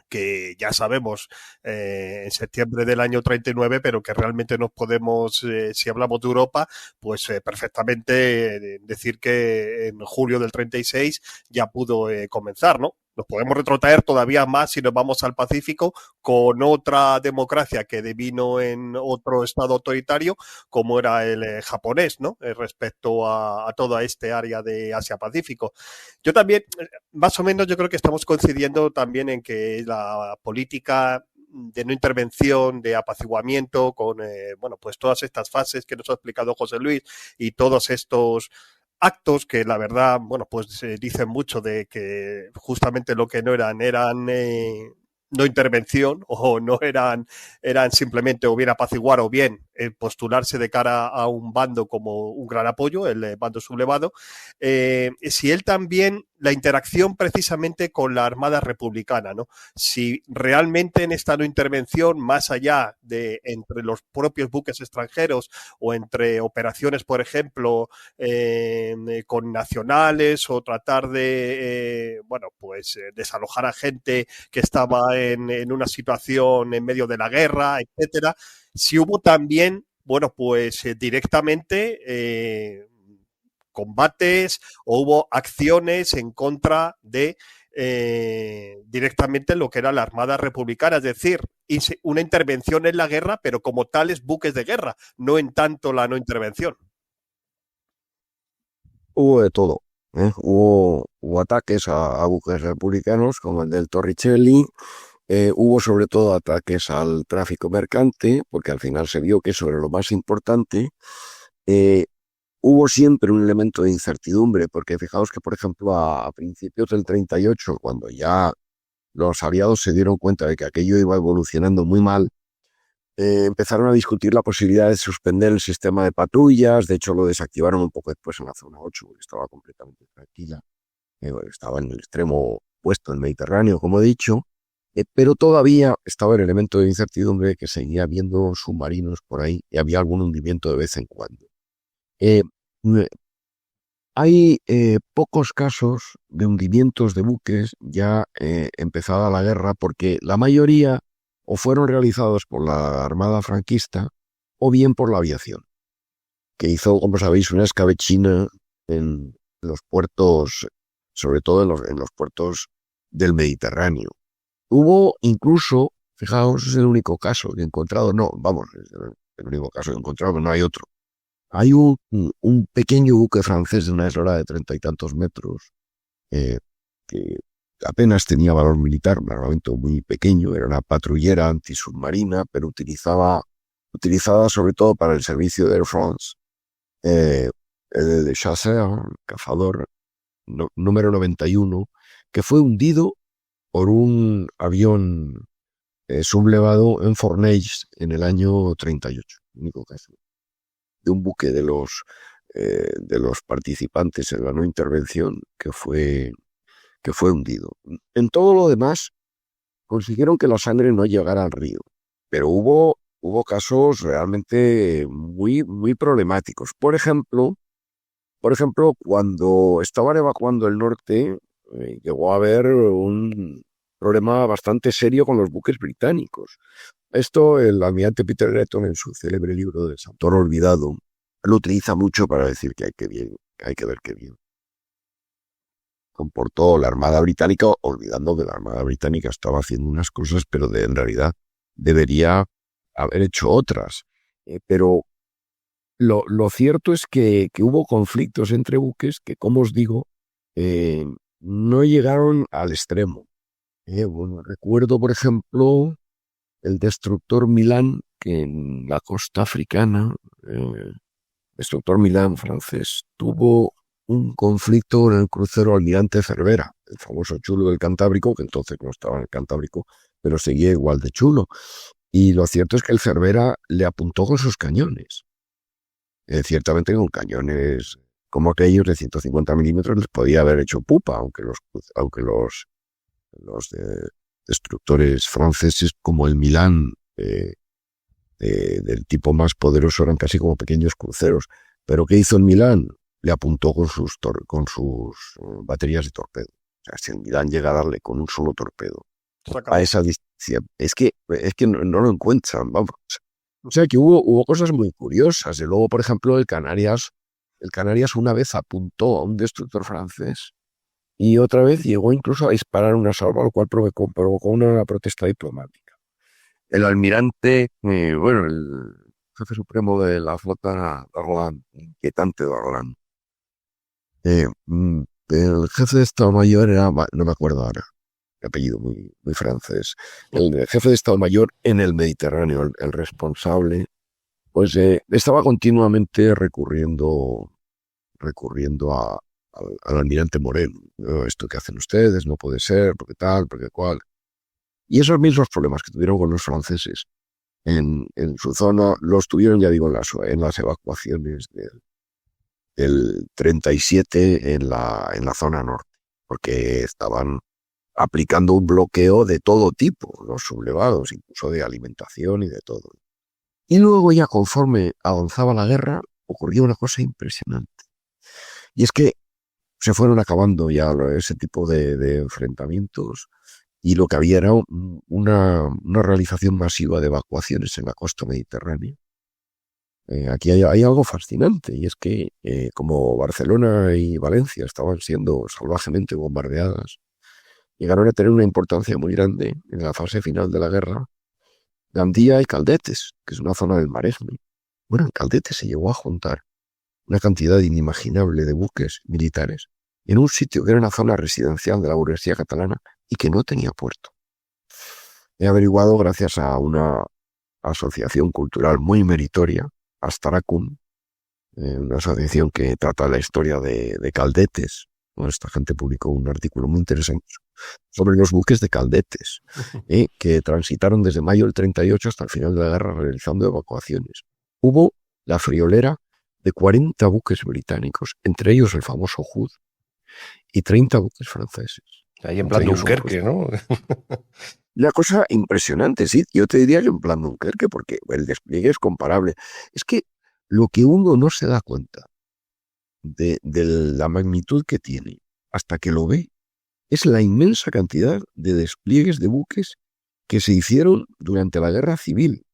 que ya sabemos en septiembre del año 39, pero que realmente nos podemos, si hablamos de Europa, pues perfectamente decir que en julio del 36 ya pudo comenzar, ¿no? Nos podemos retrotraer todavía más si nos vamos al Pacífico con otra democracia que devino en otro estado autoritario, como era el japonés, ¿no? Respecto a toda este área de Asia-Pacífico. Yo también, más o menos, yo creo que estamos coincidiendo también en que la política de no intervención, de apaciguamiento, con bueno, pues todas estas fases que nos ha explicado José Luis y todos estos actos que la verdad, bueno, pues dicen mucho de que justamente lo que no eran no intervención o no eran simplemente o bien apaciguar o bien postularse de cara a un bando como un gran apoyo, el bando sublevado. Si él también, la interacción precisamente con la Armada Republicana, ¿no? Si realmente en esta no intervención, más allá de entre los propios buques extranjeros o entre operaciones, por ejemplo, con nacionales o tratar de, bueno, pues desalojar a gente que estaba en una situación en medio de la guerra, etcétera, si hubo también, bueno, pues directamente combates o hubo acciones en contra de directamente lo que era la Armada Republicana, es decir, una intervención en la guerra, pero como tales buques de guerra, no en tanto la no intervención. Hubo de todo, ¿eh? Hubo ataques a buques republicanos como el del Torricelli. Hubo sobre todo ataques al tráfico mercante, porque al final se vio que eso era lo más importante. Hubo siempre un elemento de incertidumbre, porque fijaos que, por ejemplo, a principios del 38, cuando ya los aliados se dieron cuenta de que aquello iba evolucionando muy mal, empezaron a discutir la posibilidad de suspender el sistema de patrullas. De hecho, lo desactivaron un poco después en la zona 8, que estaba completamente tranquila. Estaba en el extremo opuesto del Mediterráneo, como he dicho. Pero todavía estaba el elemento de incertidumbre, que seguía habiendo submarinos por ahí y había algún hundimiento de vez en cuando. Hay pocos casos de hundimientos de buques ya empezada la guerra, porque la mayoría o fueron realizados por la Armada franquista o bien por la aviación, que hizo, como sabéis, una escabechina en los puertos, sobre todo en los puertos del Mediterráneo. Hubo incluso, fijaos, es el único caso que he encontrado, no, vamos, es el único caso que he encontrado, no hay otro. Hay un pequeño buque francés de una eslora de 30 y tantos metros, que apenas tenía valor militar, un armamento muy pequeño, era una patrullera antisubmarina, pero utilizada sobre todo para el servicio de Air France, el de Chasseur, cazador número 91, que fue hundido por un avión sublevado en Fornells en el año 38, único caso de un buque de los participantes en la no intervención que fue hundido. En todo lo demás consiguieron que la sangre no llegara al río, pero hubo casos realmente muy, muy problemáticos. Por ejemplo, cuando estaban evacuando el norte, llegó a haber un problema bastante serio con los buques británicos. Esto el almirante Peter Brereton, en su célebre libro de Autor Olvidado, lo utiliza mucho para decir que hay que ver qué bien comportó la Armada Británica, olvidando que la Armada Británica estaba haciendo unas cosas, pero en realidad debería haber hecho otras. Pero lo cierto es que hubo conflictos entre buques que, como os digo, no llegaron al extremo. Bueno, recuerdo, por ejemplo, el destructor Milán, que en la costa africana, destructor Milán francés, tuvo un conflicto en el crucero Almirante Cervera, el famoso chulo del Cantábrico, que entonces no estaba en el Cantábrico, pero seguía igual de chulo. Y lo cierto es que el Cervera le apuntó con sus cañones. Ciertamente con cañones como aquellos de 150 milímetros les podía haber hecho pupa, aunque los destructores franceses como el Milán del tipo más poderoso eran casi como pequeños cruceros. Pero ¿qué hizo el Milán? Le apuntó con sus baterías de torpedo. O sea, si el Milán llega a darle con un solo torpedo a esa distancia, es que no lo encuentran, vamos. O sea que hubo cosas muy curiosas. Y luego, por ejemplo, el Canarias una vez apuntó a un destructor francés y otra vez llegó incluso a disparar una salva, lo cual provocó una protesta diplomática. El almirante, el jefe supremo de la flota, Darlan, inquietante Darlan. El jefe de Estado Mayor era, no me acuerdo ahora, el apellido muy, muy francés. El jefe de Estado Mayor en el Mediterráneo, el responsable, pues estaba continuamente recurriendo al almirante Moreno. Esto que hacen ustedes no puede ser, porque tal, porque cual. Y esos mismos problemas que tuvieron con los franceses en su zona, los tuvieron, ya digo, en las evacuaciones del 37 en la zona norte, porque estaban aplicando un bloqueo de todo tipo, los sublevados, incluso de alimentación y de todo. Y luego ya conforme avanzaba la guerra, ocurrió una cosa impresionante. Y es que se fueron acabando ya ese tipo de enfrentamientos y lo que había era una realización masiva de evacuaciones en la costa mediterránea. Aquí hay algo fascinante, y es que como Barcelona y Valencia estaban siendo salvajemente bombardeadas, llegaron a tener una importancia muy grande en la fase final de la guerra Gandía y Caldetes, que es una zona del Maresme. Bueno, en Caldetes se llegó a juntar una cantidad inimaginable de buques militares en un sitio que era una zona residencial de la burguesía catalana y que no tenía puerto. He averiguado, gracias a una asociación cultural muy meritoria, Astaracum, una asociación que trata la historia de Caldetes. Bueno, esta gente publicó un artículo muy interesante sobre los buques de Caldetes, que transitaron desde mayo del 38 hasta el final de la guerra realizando evacuaciones. Hubo la friolera de 40 buques británicos, entre ellos el famoso Hood, y 30 buques franceses. Ahí en plan Dunkerque, ¿no? Una cosa impresionante, sí. Yo te diría que en plan Dunkerque, porque el despliegue es comparable. Es que lo que uno no se da cuenta de la magnitud que tiene hasta que lo ve es la inmensa cantidad de despliegues de buques que se hicieron durante la Guerra Civil.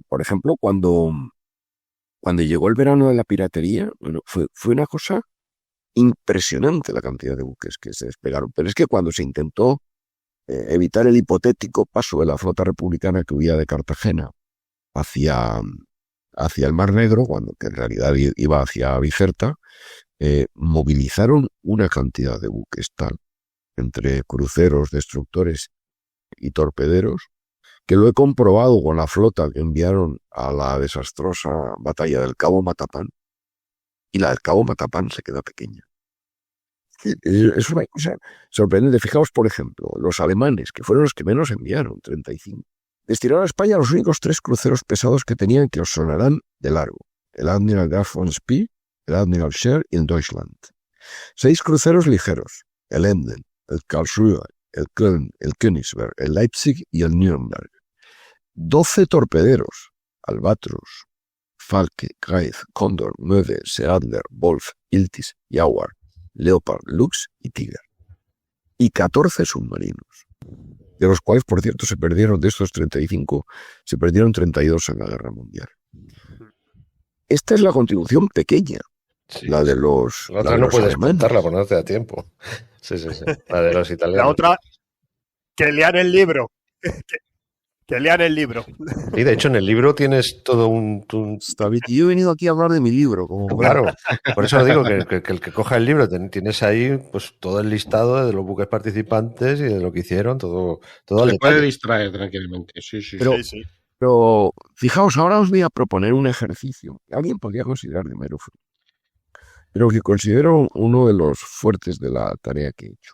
Por ejemplo, cuando llegó el verano de la piratería, bueno, fue una cosa impresionante la cantidad de buques que se desplegaron. Pero es que cuando se intentó evitar el hipotético paso de la flota republicana que huía de Cartagena hacia el Mar Negro, que en realidad iba hacia Bizerta, movilizaron una cantidad de buques tal, entre cruceros, destructores y torpederos, que lo he comprobado con la flota que enviaron a la desastrosa batalla del Cabo Matapán, y la del Cabo Matapán se queda pequeña. Es una cosa sorprendente. Fijaos, por ejemplo, los alemanes, que fueron los que menos enviaron, 35. Destinaron a España los únicos 3 cruceros pesados que tenían, que os sonarán de largo: el Admiral Graf von Spee, el Admiral Scheer y el Deutschland. 6 cruceros ligeros: el Emden, el Karlsruhe, el Köln, el Königsberg, el Leipzig y el Nürnberg. 12 torpederos: Albatros, Falke, Greif, Condor, Möwe, Seadler, Wolf, Iltis, Jaguar, Leopard, Lux y Tiger. Y 14 submarinos, de los cuales, por cierto, de estos 35, se perdieron 32 en la Guerra Mundial. Esta es la contribución pequeña, sí, la de los La otra no puedes contarla por no te da tiempo. Sí. La de los italianos. La otra, que lean el libro. Que lean el libro. Y de hecho en el libro tienes todo Yo he venido aquí a hablar de mi libro. Claro, por eso digo que el que coja el libro tienes ahí pues todo el listado de los buques participantes y de lo que hicieron, todo Se puede distraer tranquilamente, sí. Pero fijaos, ahora os voy a proponer un ejercicio que alguien podría considerar de mero fruto, pero que considero uno de los fuertes de la tarea que he hecho.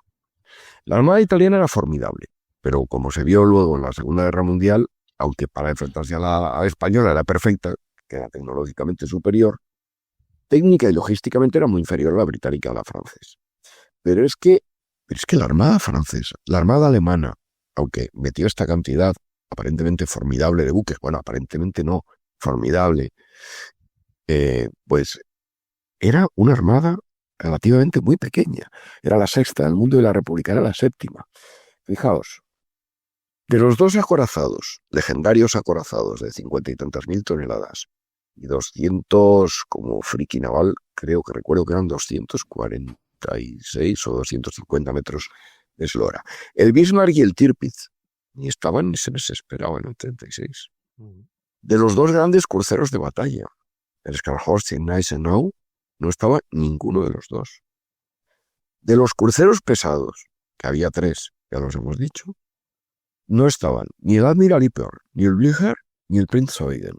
La Armada italiana era formidable, pero como se vio luego en la Segunda Guerra Mundial, aunque para enfrentarse a la española era perfecta, que era tecnológicamente superior, técnica y logísticamente era muy inferior a la británica y a la francesa. Pero es que la Armada francesa, la Armada alemana, aunque metió esta cantidad aparentemente formidable de buques, bueno, aparentemente no, formidable, pues era una armada relativamente muy pequeña. Era la sexta del mundo y la República era la séptima. Fijaos, de los 2 acorazados, legendarios acorazados de 50 y tantas mil toneladas, y 200 como friki naval, recuerdo que eran 246 o 250 metros de eslora. El Bismarck y el Tirpitz ni estaban ni se les esperaba en el 36. De los 2 grandes cruceros de batalla, el Scharnhorst y el Gneisenau, no estaba ninguno de los 2. De los cruceros pesados, que había 3, ya los hemos dicho, no estaban ni el Admiral Ypern, ni el Blücher, ni el Prinz Eugen.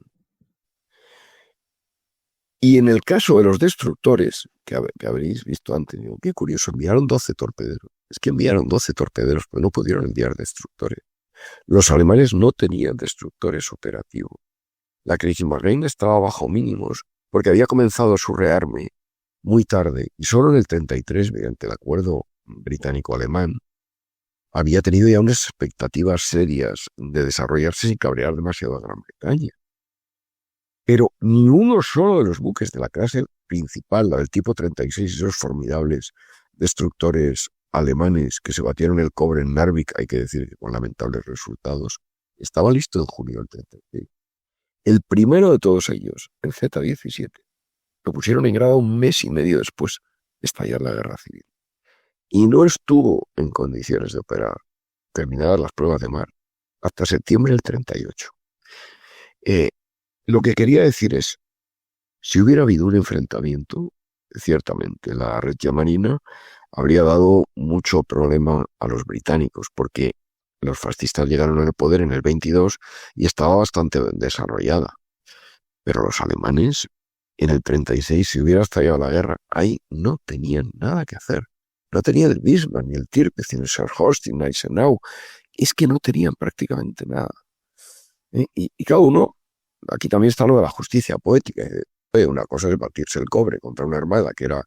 Y en el caso de los destructores, que habréis visto antes, digo, qué curioso, enviaron 12 torpederos. Es que enviaron 12 torpederos, pero no pudieron enviar destructores. Los alemanes no tenían destructores operativos. La Kriegsmarine estaba bajo mínimos porque había comenzado su rearme muy tarde y solo en el 33, mediante el acuerdo británico-alemán, había tenido ya unas expectativas serias de desarrollarse sin cabrear demasiado a Gran Bretaña. Pero ni uno solo de los buques de la clase principal, la del tipo 36, esos formidables destructores alemanes que se batieron el cobre en Narvik, hay que decir que con lamentables resultados, estaba listo en junio del 36. El primero de todos ellos, el Z-17, lo pusieron en grado 1 mes y medio después de estallar la guerra civil. Y no estuvo en condiciones de operar, terminadas las pruebas de mar, hasta septiembre del 38. Lo que quería decir es, si hubiera habido un enfrentamiento, ciertamente la Regia Marina habría dado mucho problema a los británicos, porque los fascistas llegaron al poder en el 22 y estaba bastante desarrollada. Pero los alemanes, en el 36, si hubiera estallado la guerra, ahí no tenían nada que hacer. No tenían el Bismarck, ni el Tirpitz, ni el Scharnhorst, ni el Gneisenau. Es que no tenían prácticamente nada. Y cada uno, aquí también está lo de la justicia poética. Una cosa es batirse el cobre contra una armada que era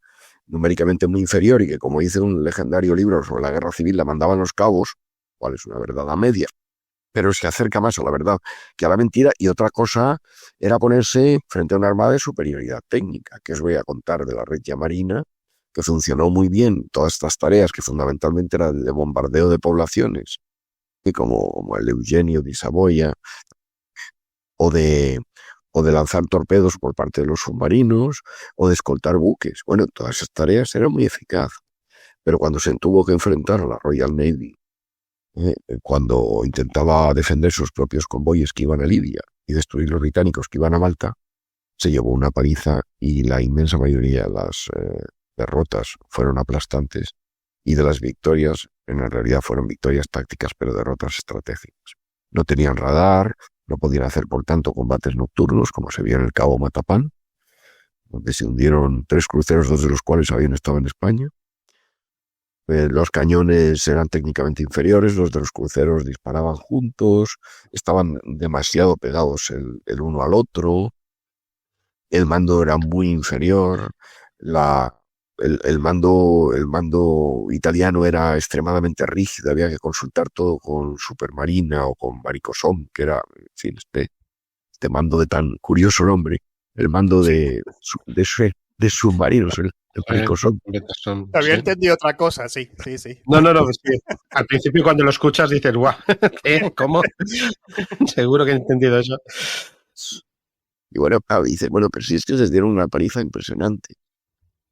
numéricamente muy inferior y que, como dice un legendario libro sobre la guerra civil, la mandaban los cabos, cual es una verdad a media, pero se acerca más a la verdad que a la mentira. Y otra cosa era ponerse frente a una armada de superioridad técnica, que os voy a contar de la Regia Marina, que funcionó muy bien todas estas tareas, que fundamentalmente eran de bombardeo de poblaciones, y como el Eugenio de Saboya, o de lanzar torpedos por parte de los submarinos, o de escoltar buques. Bueno, todas esas tareas eran muy eficaces. Pero cuando se tuvo que enfrentar a la Royal Navy, cuando intentaba defender sus propios convoyes que iban a Libia y destruir los británicos que iban a Malta, se llevó una paliza y la inmensa mayoría de las derrotas fueron aplastantes, y de las victorias, en realidad fueron victorias tácticas, pero derrotas estratégicas. No tenían radar, no podían hacer, por tanto, combates nocturnos, como se vio en el Cabo Matapán, donde se hundieron 3 cruceros, 2 de los cuales habían estado en España. Los cañones eran técnicamente inferiores, los de los cruceros disparaban juntos, estaban demasiado pegados el uno al otro, el mando era muy inferior, el mando italiano era extremadamente rígido, había que consultar todo con Supermarina o con Maricosom, que era, en fin, este mando de tan curioso nombre, el mando de submarinos, el Maricosom. Había entendido otra cosa, sí. No, pues sí. Al principio cuando lo escuchas dices, guau, ¿qué? ¿Cómo? Seguro que he entendido eso. Y bueno, dice, pero si es que les dieron una paliza impresionante.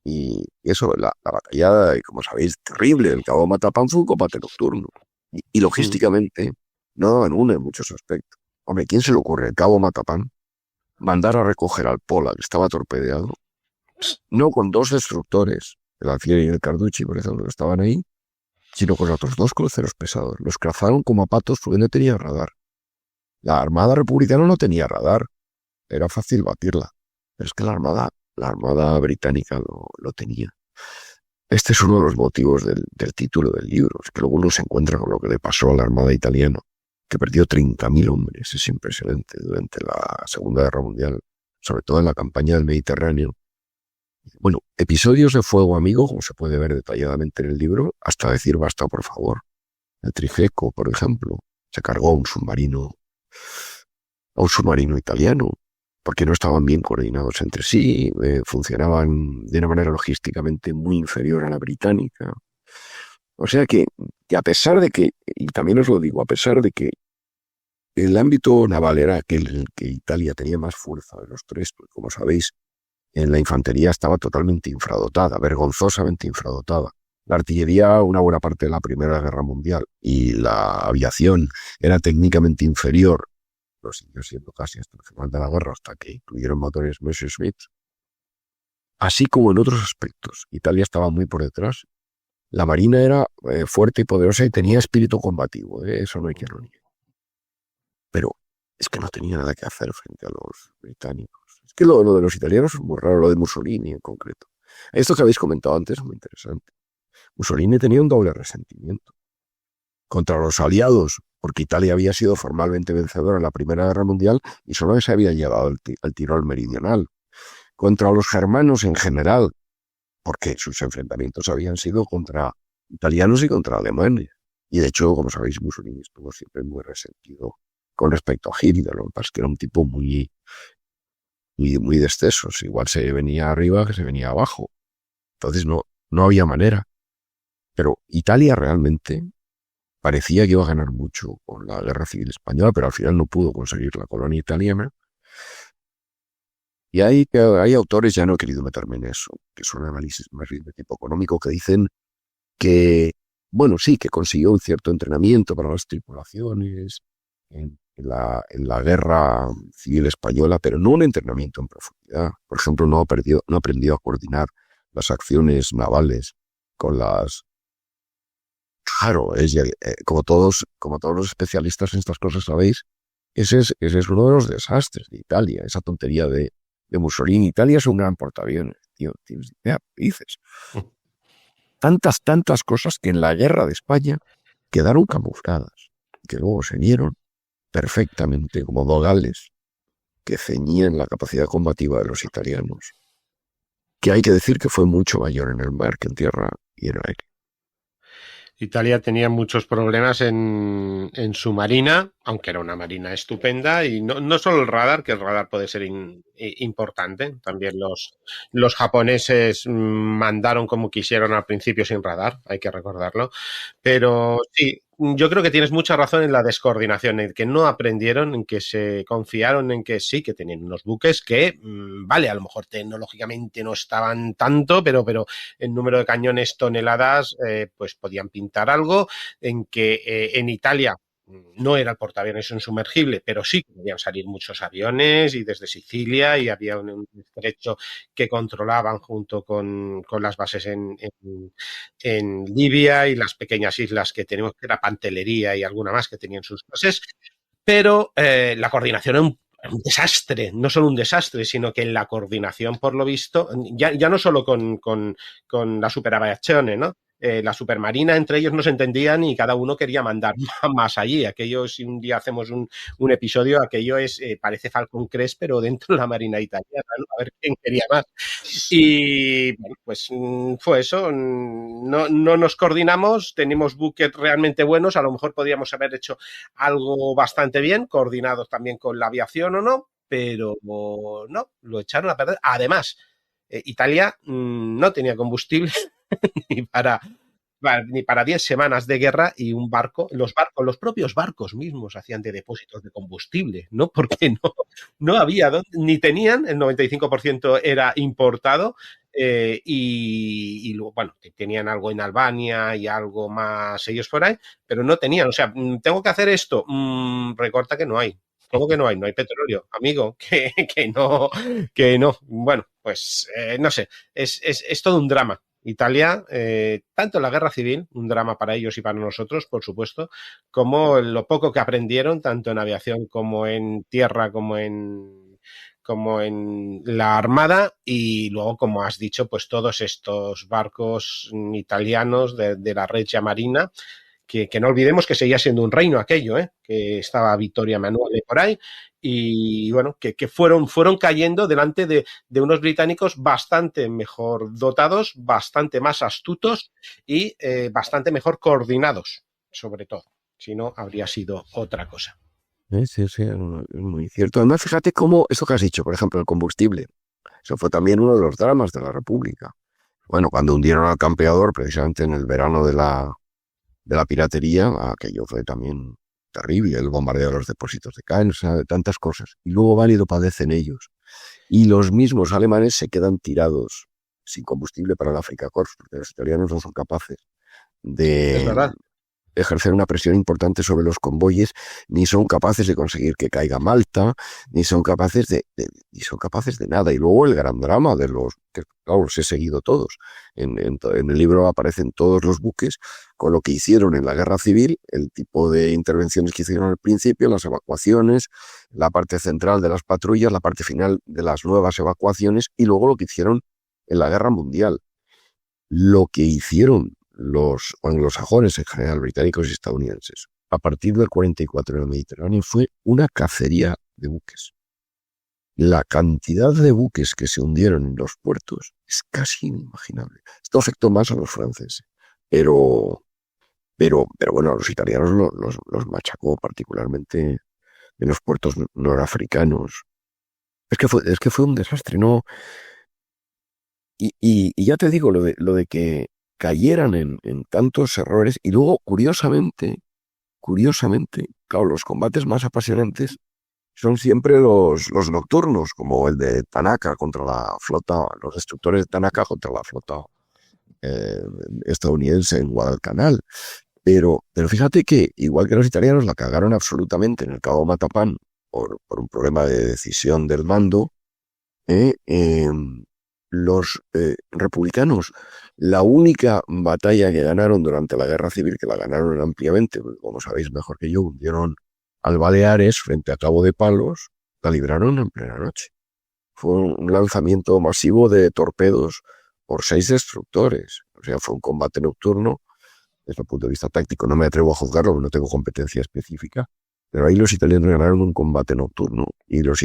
Y eso, la batallada, como sabéis, terrible. El Cabo Matapán fue un combate nocturno. Y logísticamente no daban una en muchos aspectos. Hombre, ¿quién se le ocurre el Cabo Matapán mandar a recoger al Pola, que estaba torpedeado? No con 2 destructores, el Alfieri y el Carducci, por ejemplo, que estaban ahí, sino con otros 2 cruceros pesados. Los cazaron como a patos porque no tenían radar. La Armada Republicana no tenía radar. Era fácil batirla. Pero es que la Armada Británica lo tenía. Este es uno de los motivos del título del libro. Es que luego uno se encuentra con lo que le pasó a la Armada italiana, que perdió 30.000 hombres. Es impresionante durante la Segunda Guerra Mundial, sobre todo en la campaña del Mediterráneo. Bueno, episodios de fuego amigo, como se puede ver detalladamente en el libro, hasta decir basta, por favor. El Trigeco, por ejemplo, se cargó a un submarino italiano. porque no estaban bien coordinados entre sí, funcionaban de una manera logísticamente muy inferior a la británica. O sea que a pesar de que, y también os lo digo, a pesar de que el ámbito naval era aquel en el que Italia tenía más fuerza de los tres, pues como sabéis, en la infantería estaba totalmente infradotada, vergonzosamente infradotada. La artillería, una buena parte de la Primera Guerra Mundial, y la aviación era técnicamente inferior, lo siguió siendo casi hasta el final de la guerra, hasta que incluyeron motores Messerschmitt. Así como en otros aspectos, Italia estaba muy por detrás. La marina era fuerte y poderosa y tenía espíritu combativo, eso no hay que lo niegue. Pero es que no tenía nada que hacer frente a los británicos. Es que lo de los italianos es muy raro, lo de Mussolini en concreto. Esto que habéis comentado antes es muy interesante. Mussolini tenía un doble resentimiento contra los aliados, porque Italia había sido formalmente vencedora en la Primera Guerra Mundial y solo se había llegado al Tirol meridional. Contra los germanos en general, porque sus enfrentamientos habían sido contra italianos y contra alemanes. Y de hecho, como sabéis, Mussolini estuvo siempre muy resentido con respecto a Hitler, lo que pasa es que era un tipo muy de excesos. Igual se venía arriba que se venía abajo. Entonces no había manera. Pero Italia realmente parecía que iba a ganar mucho con la Guerra Civil Española, pero al final no pudo conseguir la colonia italiana. Y hay autores, ya no he querido meterme en eso, que son análisis más bien de tipo económico, que dicen que, bueno, sí, que consiguió un cierto entrenamiento para las tripulaciones en la Guerra Civil Española, pero no un entrenamiento en profundidad. Por ejemplo, no aprendió a coordinar las acciones navales con las... Claro, como todos los especialistas en estas cosas sabéis, ese es uno de los desastres de Italia, esa tontería de Mussolini. Italia es un gran portaaviones, tío, tienes idea, dices. Tantas cosas que en la guerra de España quedaron camufladas, que luego se vieron perfectamente como dogales que ceñían la capacidad combativa de los italianos, que hay que decir que fue mucho mayor en el mar que en tierra y en el aire. Italia tenía muchos problemas en su marina, aunque era una marina estupenda, y no solo el radar, que el radar puede ser importante, también los japoneses mandaron como quisieron al principio sin radar, hay que recordarlo, pero sí, yo creo que tienes mucha razón en la descoordinación, en que no aprendieron, en que se confiaron en que sí, que tenían unos buques que, vale, a lo mejor tecnológicamente no estaban tanto, pero el número de cañones, toneladas, pues podían pintar algo, en que en Italia no era el portaaviones insumergible, pero sí que podían salir muchos aviones y desde Sicilia, y había un estrecho que controlaban junto con las bases en Libia y las pequeñas islas que tenemos, que era Pantelleria y alguna más que tenían sus bases, pero la coordinación era un desastre, no solo un desastre, sino que la coordinación, por lo visto, ya no solo con la superaviazione, ¿no? La supermarina, entre ellos no se entendían y cada uno quería mandar más allí. Aquello, si un día hacemos un episodio, aquello parece Falcon Crest, pero dentro de la marina italiana, ¿no? A ver quién quería más. Y bueno, pues fue eso. No nos coordinamos, tenemos buques realmente buenos, a lo mejor podríamos haber hecho algo bastante bien, coordinados también con la aviación o no, pero no, lo echaron a perder. Además, Italia no tenía combustible ni para 10 semanas de guerra, y un barco, los propios barcos mismos hacían de depósitos de combustible, ¿no? Porque no había, ni tenían, el 95% era importado, y luego, bueno, tenían algo en Albania y algo más ellos por ahí, pero no tenían, o sea, tengo que hacer esto, recorta que no hay. ¿Cómo que no hay? No hay petróleo, amigo, que no. Bueno, pues no sé, es todo un drama. Italia, tanto en la guerra civil, un drama para ellos y para nosotros, por supuesto, como lo poco que aprendieron, tanto en aviación como en tierra, como en la armada, y luego, como has dicho, pues todos estos barcos italianos de la Regia Marina, que no olvidemos que seguía siendo un reino aquello, que estaba Vittorio Emanuele por ahí, y bueno, que fueron cayendo delante de unos británicos bastante mejor dotados, bastante más astutos y bastante mejor coordinados, sobre todo. Si no, habría sido otra cosa. Sí, sí, es muy cierto. Además, fíjate cómo, esto que has dicho, por ejemplo, el combustible, eso fue también uno de los dramas de la República. Bueno, cuando hundieron al Campeador, precisamente en el verano de la piratería, aquello fue también terrible, el bombardeo de los depósitos de Caen, o sea, de tantas cosas. Y luego van y lo padecen ellos. Y los mismos alemanes se quedan tirados sin combustible para el Afrika Korps, porque los italianos no son capaces Es de verdad. ejercer una presión importante sobre los convoyes, ni son capaces de conseguir que caiga Malta, ni son capaces de nada. Y luego el gran drama de los, que claro, los he seguido todos. En el libro aparecen todos los buques con lo que hicieron en la guerra civil, el tipo de intervenciones que hicieron al principio, las evacuaciones, la parte central de las patrullas, la parte final de las nuevas evacuaciones y luego lo que hicieron en la guerra mundial. Lo que hicieron los anglosajones en general, británicos y estadounidenses, a partir del 44 en el Mediterráneo fue una cacería de buques. La cantidad de buques que se hundieron en los puertos es casi inimaginable. Esto afectó más a los franceses, pero bueno, a los italianos los machacó particularmente en los puertos norafricanos. Es que fue un desastre, ¿no? Y ya te digo, lo de que cayeran en tantos errores y luego, curiosamente, claro, los combates más apasionantes son siempre los nocturnos, como el de Tanaka contra la flota, los destructores de Tanaka contra la flota estadounidense en Guadalcanal. Pero fíjate que, igual que los italianos la cagaron absolutamente en el Cabo Matapán por un problema de decisión del mando, los republicanos, la única batalla que ganaron durante la Guerra Civil, que la ganaron ampliamente, como sabéis mejor que yo, hundieron al Baleares frente a Cabo de Palos, la libraron en plena noche. Fue un lanzamiento masivo de torpedos por 6 destructores. O sea, fue un combate nocturno. Desde el punto de vista táctico no me atrevo a juzgarlo, porque no tengo competencia específica. Pero ahí los italianos ganaron un combate nocturno y los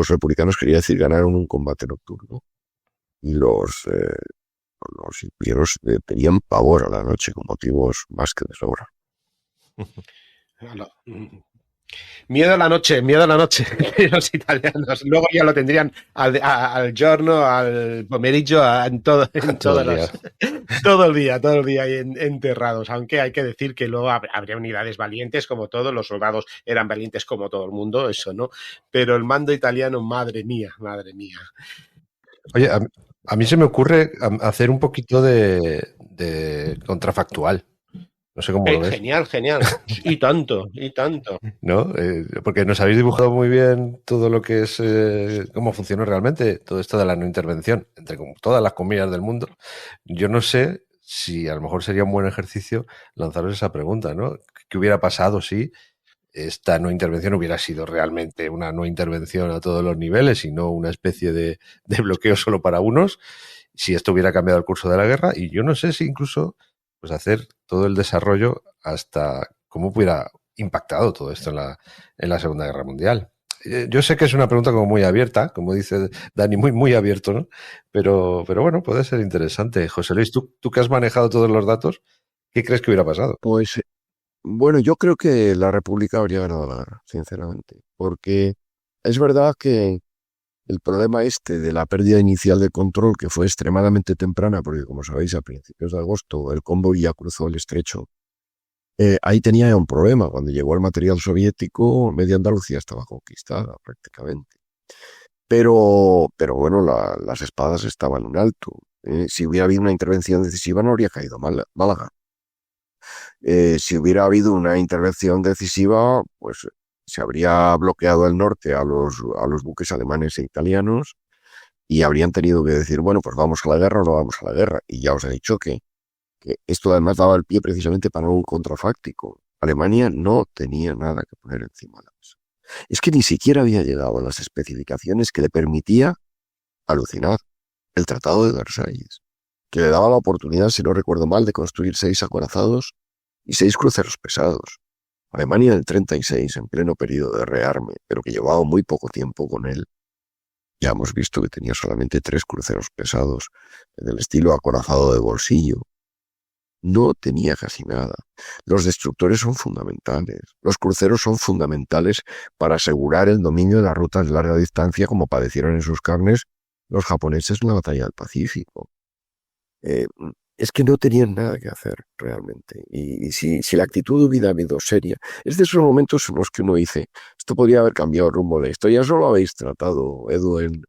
republicanos, quería decir, ganaron un combate nocturno. Y los italianos tenían pavor a la noche con motivos más que de sobra. Miedo a la noche de los italianos. Luego ya lo tendrían al giorno, al pomeriggio, todo el día ahí enterrados. Aunque hay que decir que luego habría unidades valientes como todos, los soldados eran valientes como todo el mundo, eso no. Pero el mando italiano, madre mía. Oye, a mí se me ocurre hacer un poquito de contrafactual. No sé cómo lo ves. Genial. Y tanto. ¿No? Porque nos habéis dibujado muy bien todo lo que es cómo funcionó realmente todo esto de la no intervención, entre todas las comillas del mundo. Yo no sé si a lo mejor sería un buen ejercicio lanzaros esa pregunta, ¿no? ¿Qué hubiera pasado si esta no intervención hubiera sido realmente una no intervención a todos los niveles y no una especie de bloqueo solo para unos? Si esto hubiera cambiado el curso de la guerra, y yo no sé si incluso pues hacer todo el desarrollo hasta cómo hubiera impactado todo esto en la Segunda Guerra Mundial. Yo sé que es una pregunta como muy abierta, como dice Dani, muy abierto, ¿no? Pero bueno, puede ser interesante. José Luis, tú que has manejado todos los datos, ¿qué crees que hubiera pasado? Pues, bueno, yo creo que la República habría ganado la guerra, sinceramente, porque es verdad que el problema de la pérdida inicial de control, que fue extremadamente temprana, porque como sabéis, a principios de agosto el convoy ya cruzó el estrecho, ahí tenía ya un problema. Cuando llegó el material soviético, media Andalucía estaba conquistada prácticamente. Pero bueno, las espadas estaban en alto. Si hubiera habido una intervención decisiva, no habría caído Málaga. Si hubiera habido una intervención decisiva, pues se habría bloqueado el norte a los buques alemanes e italianos y habrían tenido que decir, bueno, pues vamos a la guerra o no vamos a la guerra. Y ya os he dicho que esto además daba el pie precisamente para un contrafáctico. Alemania no tenía nada que poner encima de la mesa. Es que ni siquiera había llegado a las especificaciones que le permitía, alucinar, el Tratado de Versalles, que le daba la oportunidad, si no recuerdo mal, de construir 6 acorazados y 6 cruceros pesados. Alemania del 36, en pleno periodo de rearme, pero que llevaba muy poco tiempo con él. Ya hemos visto que tenía solamente 3 cruceros pesados, del estilo acorazado de bolsillo. no tenía casi nada. Los destructores son fundamentales. Los cruceros son fundamentales para asegurar el dominio de las rutas de larga distancia, como padecieron en sus carnes los japoneses en la batalla del Pacífico. Es que no tenían nada que hacer realmente. Y si la actitud hubiera habido seria, es de esos momentos en los que uno dice, esto podría haber cambiado el rumbo de la historia. Ya solo habéis tratado, Edu, en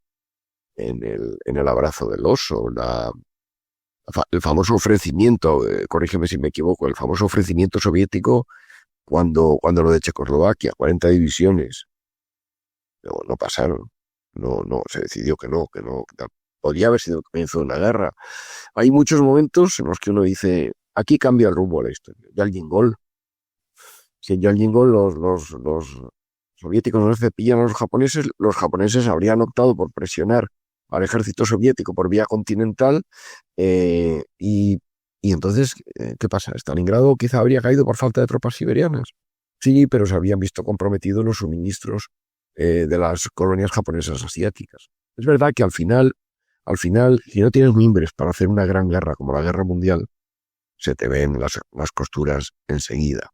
el abrazo del oso, el famoso ofrecimiento, corrígeme si me equivoco, el famoso ofrecimiento soviético cuando lo de Checoslovaquia, 40 divisiones, no pasaron, no, se decidió que no, podría haber sido el comienzo de una guerra. Hay muchos momentos en los que uno dice, aquí cambia el rumbo de la historia. Yalgin-Gol. Si en Yalgin-Gol los soviéticos no se pillan a los japoneses habrían optado por presionar al ejército soviético por vía continental y entonces, ¿qué pasa? Stalingrado quizá habría caído por falta de tropas siberianas. Sí, pero se habían visto comprometidos los suministros de las colonias japonesas asiáticas. Es verdad que al final, si no tienes mimbres para hacer una gran guerra como la Guerra Mundial, se te ven las costuras enseguida.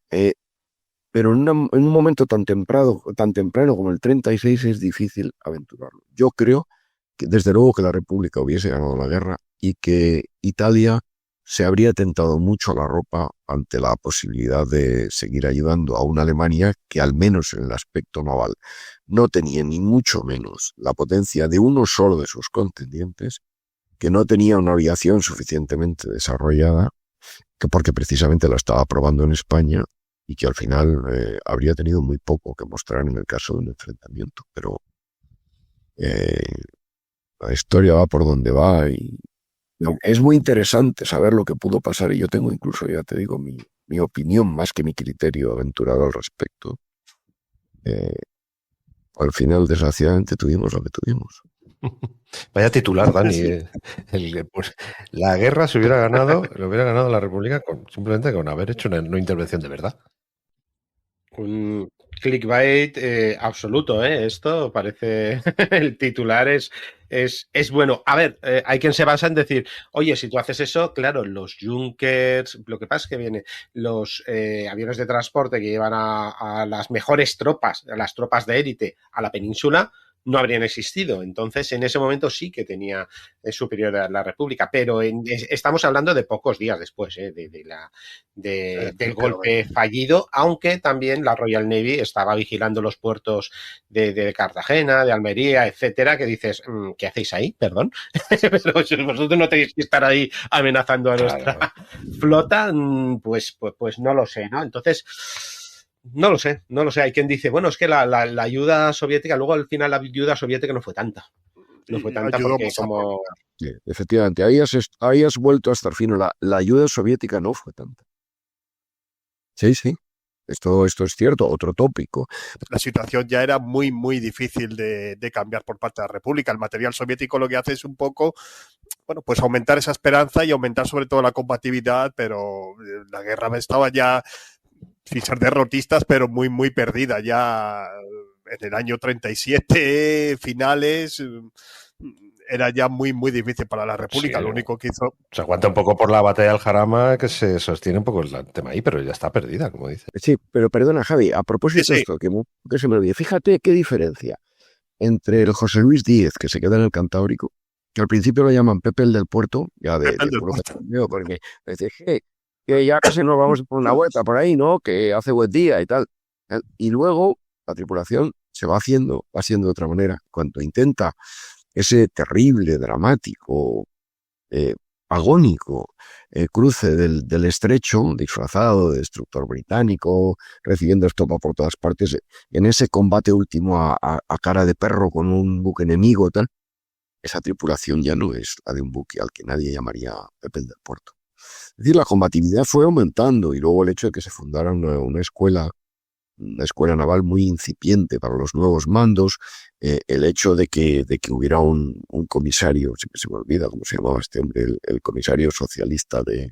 Pero en un momento tan temprano como el 36 es difícil aventurarlo. Yo creo que desde luego que la República hubiese ganado la guerra y que Italia se habría tentado mucho a la ropa ante la posibilidad de seguir ayudando a una Alemania que al menos en el aspecto naval no tenía ni mucho menos la potencia de uno solo de sus contendientes, que no tenía una aviación suficientemente desarrollada, que porque precisamente la estaba probando en España y que al final habría tenido muy poco que mostrar en el caso de un enfrentamiento. Pero la historia va por donde va y es muy interesante saber lo que pudo pasar y yo tengo incluso, ya te digo, mi opinión más que mi criterio aventurado al respecto. Al final, desgraciadamente, tuvimos lo que tuvimos. Vaya titular, Dani. Pues, la guerra lo hubiera ganado la República simplemente con haber hecho una intervención de verdad. Un clickbait absoluto, ¿eh? Esto parece... el titular es bueno. A ver, hay quien se basa en decir, oye, si tú haces eso, claro, los Junkers, lo que pasa es que viene los aviones de transporte que llevan a las mejores tropas, a las tropas de élite a la península, no habrían existido. Entonces, en ese momento sí que tenía superioridad la República, pero estamos hablando de pocos días después del golpe fallido, aunque también la Royal Navy estaba vigilando los puertos de Cartagena, de Almería, etcétera, que dices, ¿qué hacéis ahí? Perdón. Pero vosotros no tenéis que estar ahí amenazando a nuestra flota, pues no lo sé, ¿no? Entonces... No lo sé. Hay quien dice, bueno, es que la ayuda soviética, luego al final la ayuda soviética no fue tanta. No fue tanta porque como... Sí, efectivamente, ahí has vuelto a estar fino. La ayuda soviética no fue tanta. Sí. Esto es cierto, otro tópico. La situación ya era muy, muy difícil de cambiar por parte de la República. El material soviético lo que hace es un poco, bueno, pues aumentar esa esperanza y aumentar sobre todo la combatividad, pero la guerra estaba ya... sin ser derrotistas, pero muy, muy perdida. Ya en el año 37, finales, era ya muy, muy difícil para la República. Sí, lo único que hizo... Se aguanta un poco por la batalla del Jarama, que se sostiene un poco el tema ahí, pero ya está perdida, como dice. Sí, pero perdona, Javi, a propósito de esto, que se me olvide, fíjate qué diferencia entre el José Luis Díez, que se queda en el Cantábrico, que al principio lo llaman Pepe el del Puerto, ya de puro, porque dice, que ya casi nos vamos por una vuelta por ahí, ¿no? Que hace buen día y tal. Y luego la tripulación se va haciendo de otra manera. Cuando intenta ese terrible, dramático, agónico cruce del estrecho, disfrazado de destructor británico, recibiendo estopa por todas partes, en ese combate último a cara de perro con un buque enemigo, tal, esa tripulación ya no es la de un buque al que nadie llamaría Pepe el del Puerto. Es decir, la combatividad fue aumentando y luego el hecho de que se fundara una escuela naval muy incipiente para los nuevos mandos, el hecho de que hubiera un comisario, siempre se me olvida cómo se llamaba este hombre, el comisario socialista de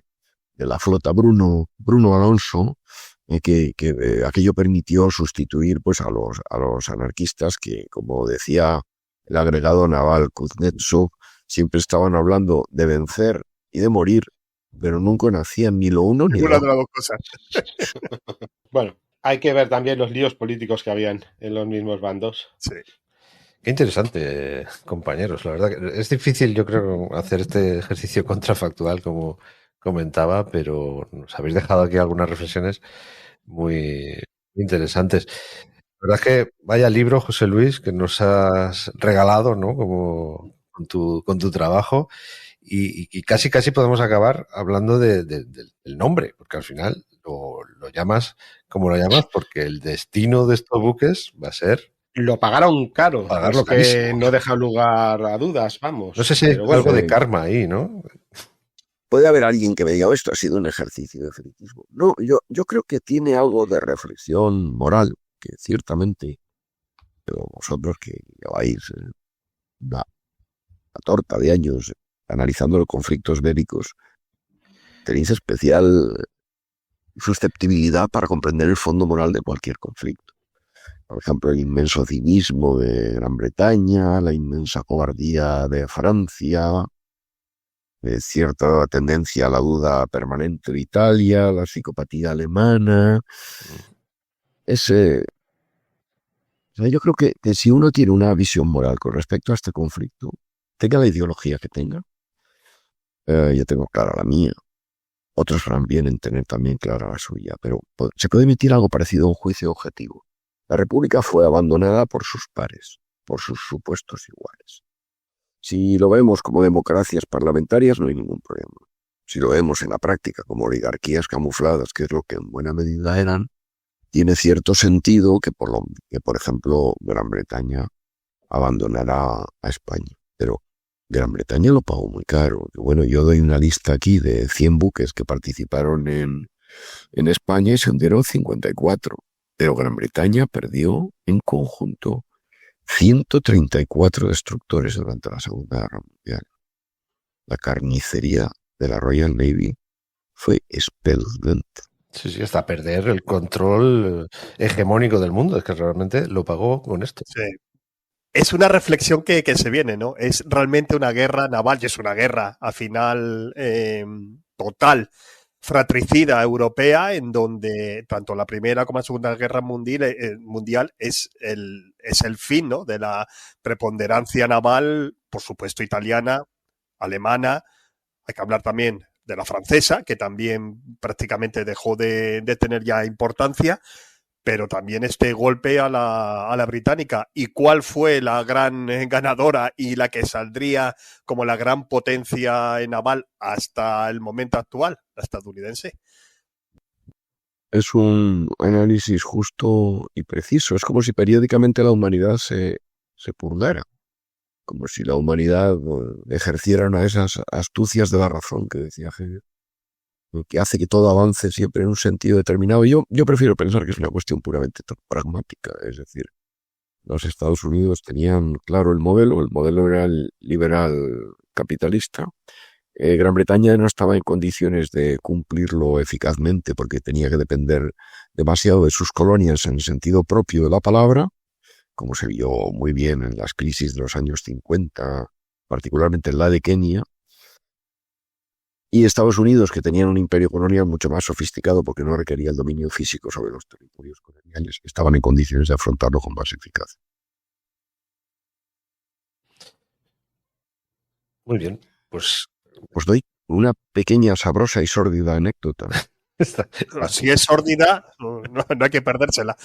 la flota, Bruno Alonso, que aquello permitió sustituir pues a los anarquistas que, como decía el agregado naval Kuznetsov, siempre estaban hablando de vencer y de morir, pero nunca nacían ni lo uno ni Ninguna lo de las otro. dos cosas. Bueno, hay que ver también los líos políticos que habían en los mismos bandos. Sí. Qué interesante, compañeros. La verdad que es difícil, yo creo, hacer este ejercicio contrafactual, como comentaba, pero nos habéis dejado aquí algunas reflexiones muy interesantes. La verdad es que vaya libro, José Luis, que nos has regalado, ¿no? Como con tu trabajo. Y casi podemos acabar hablando del nombre, porque al final lo llamas como lo llamas, porque el destino de estos buques va a ser Lo pagaron caro, pagarlo es que carísimo. no deja lugar a dudas, vamos. No sé si hay Pero bueno, algo de karma ahí, ¿no? Puede haber alguien que me diga, esto ha sido un ejercicio de friquismo. No, yo creo que tiene algo de reflexión moral, que ciertamente, pero vosotros que lleváis una torta de años analizando los conflictos bélicos, tenéis especial susceptibilidad para comprender el fondo moral de cualquier conflicto. Por ejemplo, el inmenso cinismo de Gran Bretaña, la inmensa cobardía de Francia, cierta tendencia a la duda permanente de Italia, la psicopatía alemana. Yo creo que si uno tiene una visión moral con respecto a este conflicto, tenga la ideología que tenga, yo tengo clara la mía, otros harán bien en tener también clara la suya, pero se puede emitir algo parecido a un juicio objetivo. La República fue abandonada por sus pares, por sus supuestos iguales. Si lo vemos como democracias parlamentarias, no hay ningún problema. Si lo vemos en la práctica como oligarquías camufladas, que es lo que en buena medida eran, tiene cierto sentido que, por ejemplo, Gran Bretaña abandonará a España. Pero Gran Bretaña lo pagó muy caro. Bueno, yo doy una lista aquí de 100 buques que participaron en España y se hundieron 54. Pero Gran Bretaña perdió en conjunto 134 destructores durante la Segunda Guerra Mundial. La carnicería de la Royal Navy fue espeluznante. Sí, hasta perder el control hegemónico del mundo. Es que realmente lo pagó con esto. Sí. Es una reflexión que se viene, ¿no? Es realmente una guerra naval y es una guerra, al final, total, fratricida europea, en donde tanto la Primera como la Segunda Guerra Mundial es el fin, ¿no?, de la preponderancia naval, por supuesto italiana, alemana. Hay que hablar también de la francesa, que también prácticamente dejó de tener ya importancia, pero también este golpe a la británica. ¿Y cuál fue la gran ganadora y la que saldría como la gran potencia naval hasta el momento actual? La estadounidense. Es un análisis justo y preciso. Es como si periódicamente la humanidad se purgara. Como si la humanidad ejerciera una de esas astucias de la razón que decía Hegel, que hace que todo avance siempre en un sentido determinado. Yo prefiero pensar que es una cuestión puramente pragmática. Es decir, los Estados Unidos tenían claro el modelo era el liberal capitalista. Gran Bretaña no estaba en condiciones de cumplirlo eficazmente porque tenía que depender demasiado de sus colonias en el sentido propio de la palabra, como se vio muy bien en las crisis de los años 50, particularmente en la de Kenia. Y Estados Unidos, que tenían un imperio colonial mucho más sofisticado porque no requería el dominio físico sobre los territorios coloniales, estaban en condiciones de afrontarlo con más eficacia. Muy bien, pues Os doy una pequeña, sabrosa y sórdida anécdota. Si es sórdida, no hay que perdérsela.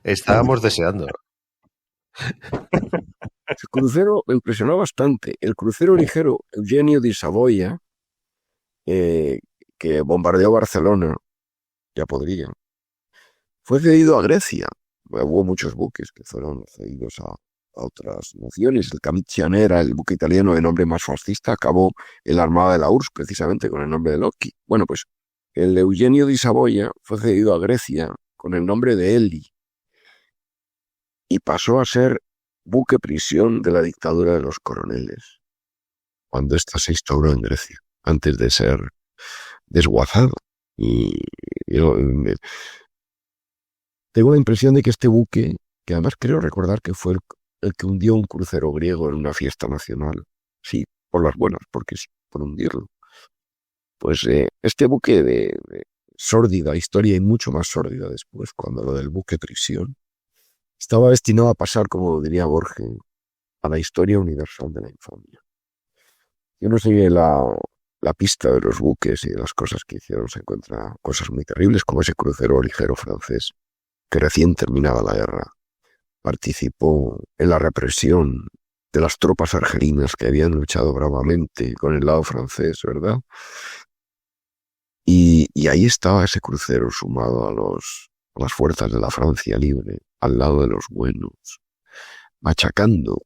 Estábamos deseando. El crucero me impresionó bastante. El crucero ligero Eugenio di Savoia, que bombardeó Barcelona, ya podría, fue cedido a Grecia. Hubo muchos buques que fueron cedidos a otras naciones. El Camicianera, el buque italiano de nombre más fascista, acabó en la armada de la URSS precisamente con el nombre de Loki. Bueno, pues el Eugenio di Savoia fue cedido a Grecia con el nombre de Eli y pasó a ser buque prisión de la dictadura de los coroneles cuando ésta se instauró en Grecia, antes de ser desguazado. Y tengo la impresión de que este buque, que además creo recordar que fue el que hundió un crucero griego en una fiesta nacional, sí, por las buenas, porque sí, por hundirlo, Pues este buque de sórdida historia y mucho más sórdida después, cuando lo del buque prisión, estaba destinado a pasar, como diría Borges, a la historia universal de la infamia. Si uno sigue la pista de los buques y de las cosas que hicieron, se encuentra cosas muy terribles, como ese crucero ligero francés que recién terminaba la guerra participó en la represión de las tropas argelinas que habían luchado bravamente con el lado francés, ¿verdad? Y ahí estaba ese crucero sumado a las fuerzas de la Francia libre, al lado de los buenos, machacando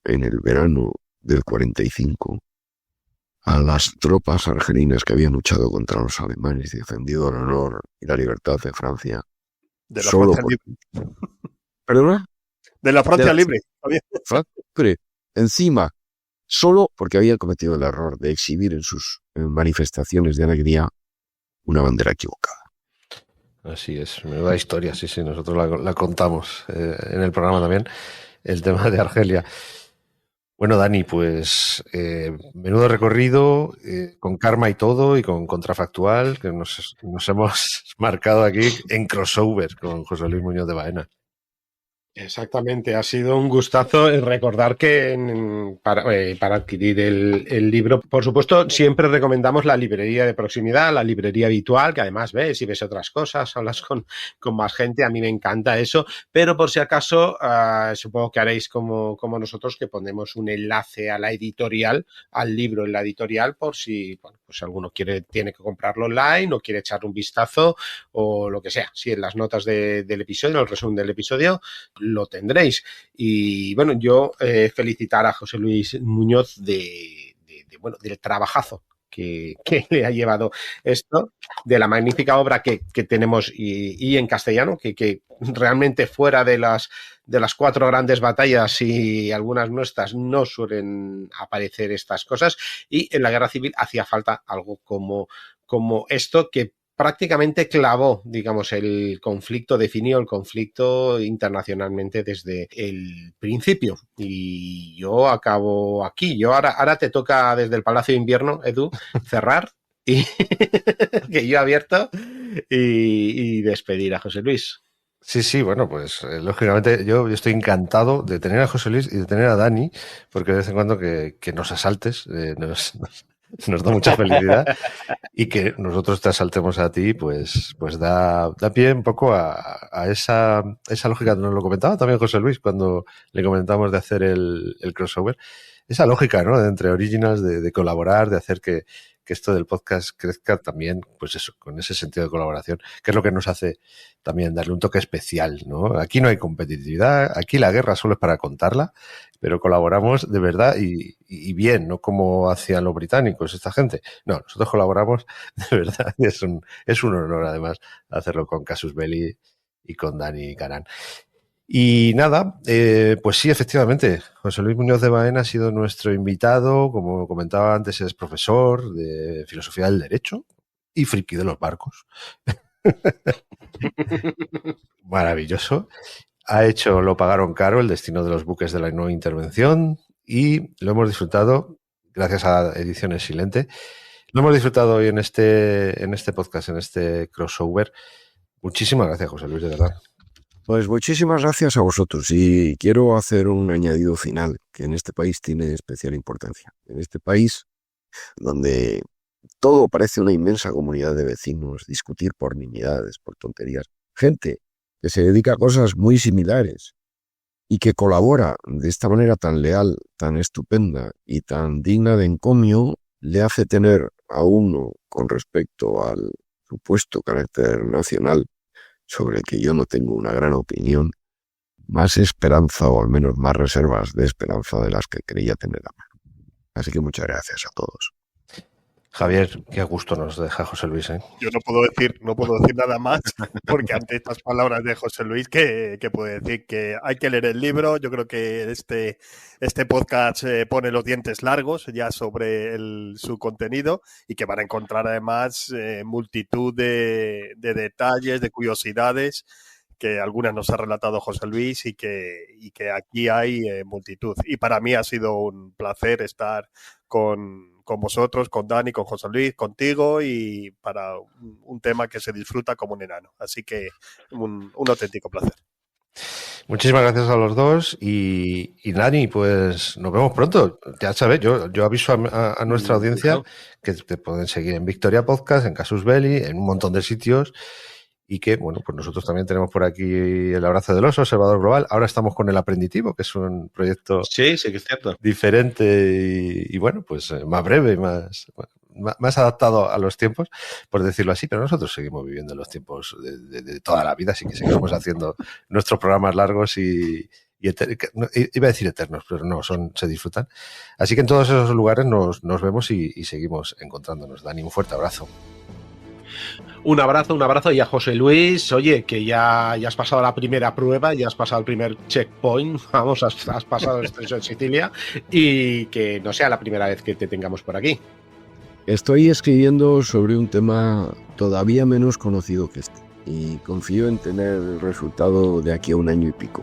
en el verano del 45 a las tropas argelinas que habían luchado contra los alemanes y defendido el honor y la libertad de Francia. De la Solo Francia por... Libre. ¿Perdona? De la Francia De la- Libre. Frankfurt, encima, solo porque había cometido el error de exhibir en sus manifestaciones de alegría una bandera equivocada. Así es, menuda historia, sí, nosotros la contamos en el programa también, el tema de Argelia. Bueno, Dani, pues menudo recorrido, con karma y todo, y con contrafactual, que nos hemos marcado aquí en crossover con José Luis Muñoz de Baena. Exactamente, ha sido un gustazo recordar que para adquirir el libro, por supuesto, siempre recomendamos la librería de proximidad, la librería habitual, que además ves y ves otras cosas, hablas con más gente, a mí me encanta eso, pero por si acaso, supongo que haréis como nosotros, que ponemos un enlace a la editorial, al libro en la editorial, por si, bueno, pues alguno tiene que comprarlo online o quiere echarle un vistazo o lo que sea. Sí, en las notas del episodio, en el resumen del episodio, lo tendréis. Y bueno, yo felicitar a José Luis Muñoz del trabajazo que le ha llevado esto, de la magnífica obra que tenemos y en castellano, que realmente fuera de las 4 grandes batallas y algunas nuestras no suelen aparecer estas cosas, y en la guerra civil hacía falta algo como esto, que prácticamente clavó, digamos, el conflicto, definió el conflicto internacionalmente desde el principio. Y yo acabo aquí. Ahora te toca desde el Palacio de Invierno, Edu, cerrar y que yo he abierto y despedir a José Luis. Sí, bueno, pues lógicamente yo estoy encantado de tener a José Luis y de tener a Dani, porque de vez en cuando que nos asaltes nos da mucha felicidad, y que nosotros te asaltemos a ti, pues da pie un poco a esa lógica. Nos lo comentaba también José Luis cuando le comentamos de hacer el crossover, esa lógica, ¿no?, de entre originals, de colaborar, de hacer que esto del podcast crezca también, pues eso, con ese sentido de colaboración, que es lo que nos hace también darle un toque especial, ¿no? Aquí no hay competitividad, aquí la guerra solo es para contarla, pero colaboramos de verdad y bien, no como hacían los británicos, esta gente. No, nosotros colaboramos de verdad, y es un honor además hacerlo con Casus Belli y con Dani Canán. Y nada, pues sí, efectivamente, José Luis Muñoz de Baena ha sido nuestro invitado. Como comentaba antes, es profesor de Filosofía del Derecho y friki de los barcos. Maravilloso. Ha hecho Lo pagaron caro, el destino de los buques de la nueva intervención, y lo hemos disfrutado gracias a Ediciones Silente. Lo hemos disfrutado hoy en este podcast, en este crossover. Muchísimas gracias, José Luis, de verdad. Pues muchísimas gracias a vosotros, y quiero hacer un añadido final que en este país tiene especial importancia. En este país, donde todo parece una inmensa comunidad de vecinos, discutir por nimiedades, por tonterías, gente que se dedica a cosas muy similares y que colabora de esta manera tan leal, tan estupenda y tan digna de encomio, le hace tener a uno, con respecto al supuesto carácter nacional, sobre el que yo no tengo una gran opinión, más esperanza, o al menos más reservas de esperanza de las que creía tener a mano. Así que muchas gracias a todos. Javier, qué gusto nos deja José Luis, ¿eh? Yo no puedo decir nada más, porque ante estas palabras de José Luis, que puede decir que hay que leer el libro. Yo creo que este podcast pone los dientes largos ya sobre su contenido, y que van a encontrar además multitud de detalles, de curiosidades, que algunas nos ha relatado José Luis, y que aquí hay multitud. Y para mí ha sido un placer estar con vosotros, con Dani, con José Luis, contigo y para un tema que se disfruta como un enano. Así que un auténtico placer. Muchísimas gracias a los dos y Dani, pues nos vemos pronto. Ya sabes, yo aviso a nuestra audiencia que te pueden seguir en Victoria Podcast, en Casus Belli, en un montón de sitios y que, bueno, pues nosotros también tenemos por aquí el Abrazo del Oso, Observador Global. Ahora estamos con El Aprenditivo, que es un proyecto sí que es cierto, diferente y bueno, pues más breve, más adaptado a los tiempos, por decirlo así, pero nosotros seguimos viviendo en los tiempos de toda la vida, así que seguimos haciendo nuestros programas largos y iba a decir eternos, pero no, se disfrutan. Así que en todos esos lugares nos vemos y seguimos encontrándonos. Dani, un fuerte abrazo. Un abrazo y a José Luis, oye, que ya has pasado la primera prueba, ya has pasado el primer checkpoint, vamos, has pasado el estrecho en Sicilia y que no sea la primera vez que te tengamos por aquí. Estoy escribiendo sobre un tema todavía menos conocido que este y confío en tener el resultado de aquí a 1 año y pico.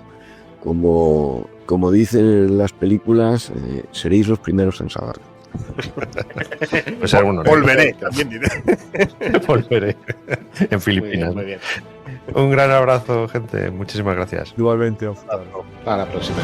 Como dicen las películas, seréis los primeros en saberlo. Pues volveré, también diré. Volveré en Filipinas. Muy bien. Un gran abrazo, gente. Muchísimas gracias. Igualmente. Hasta la próxima.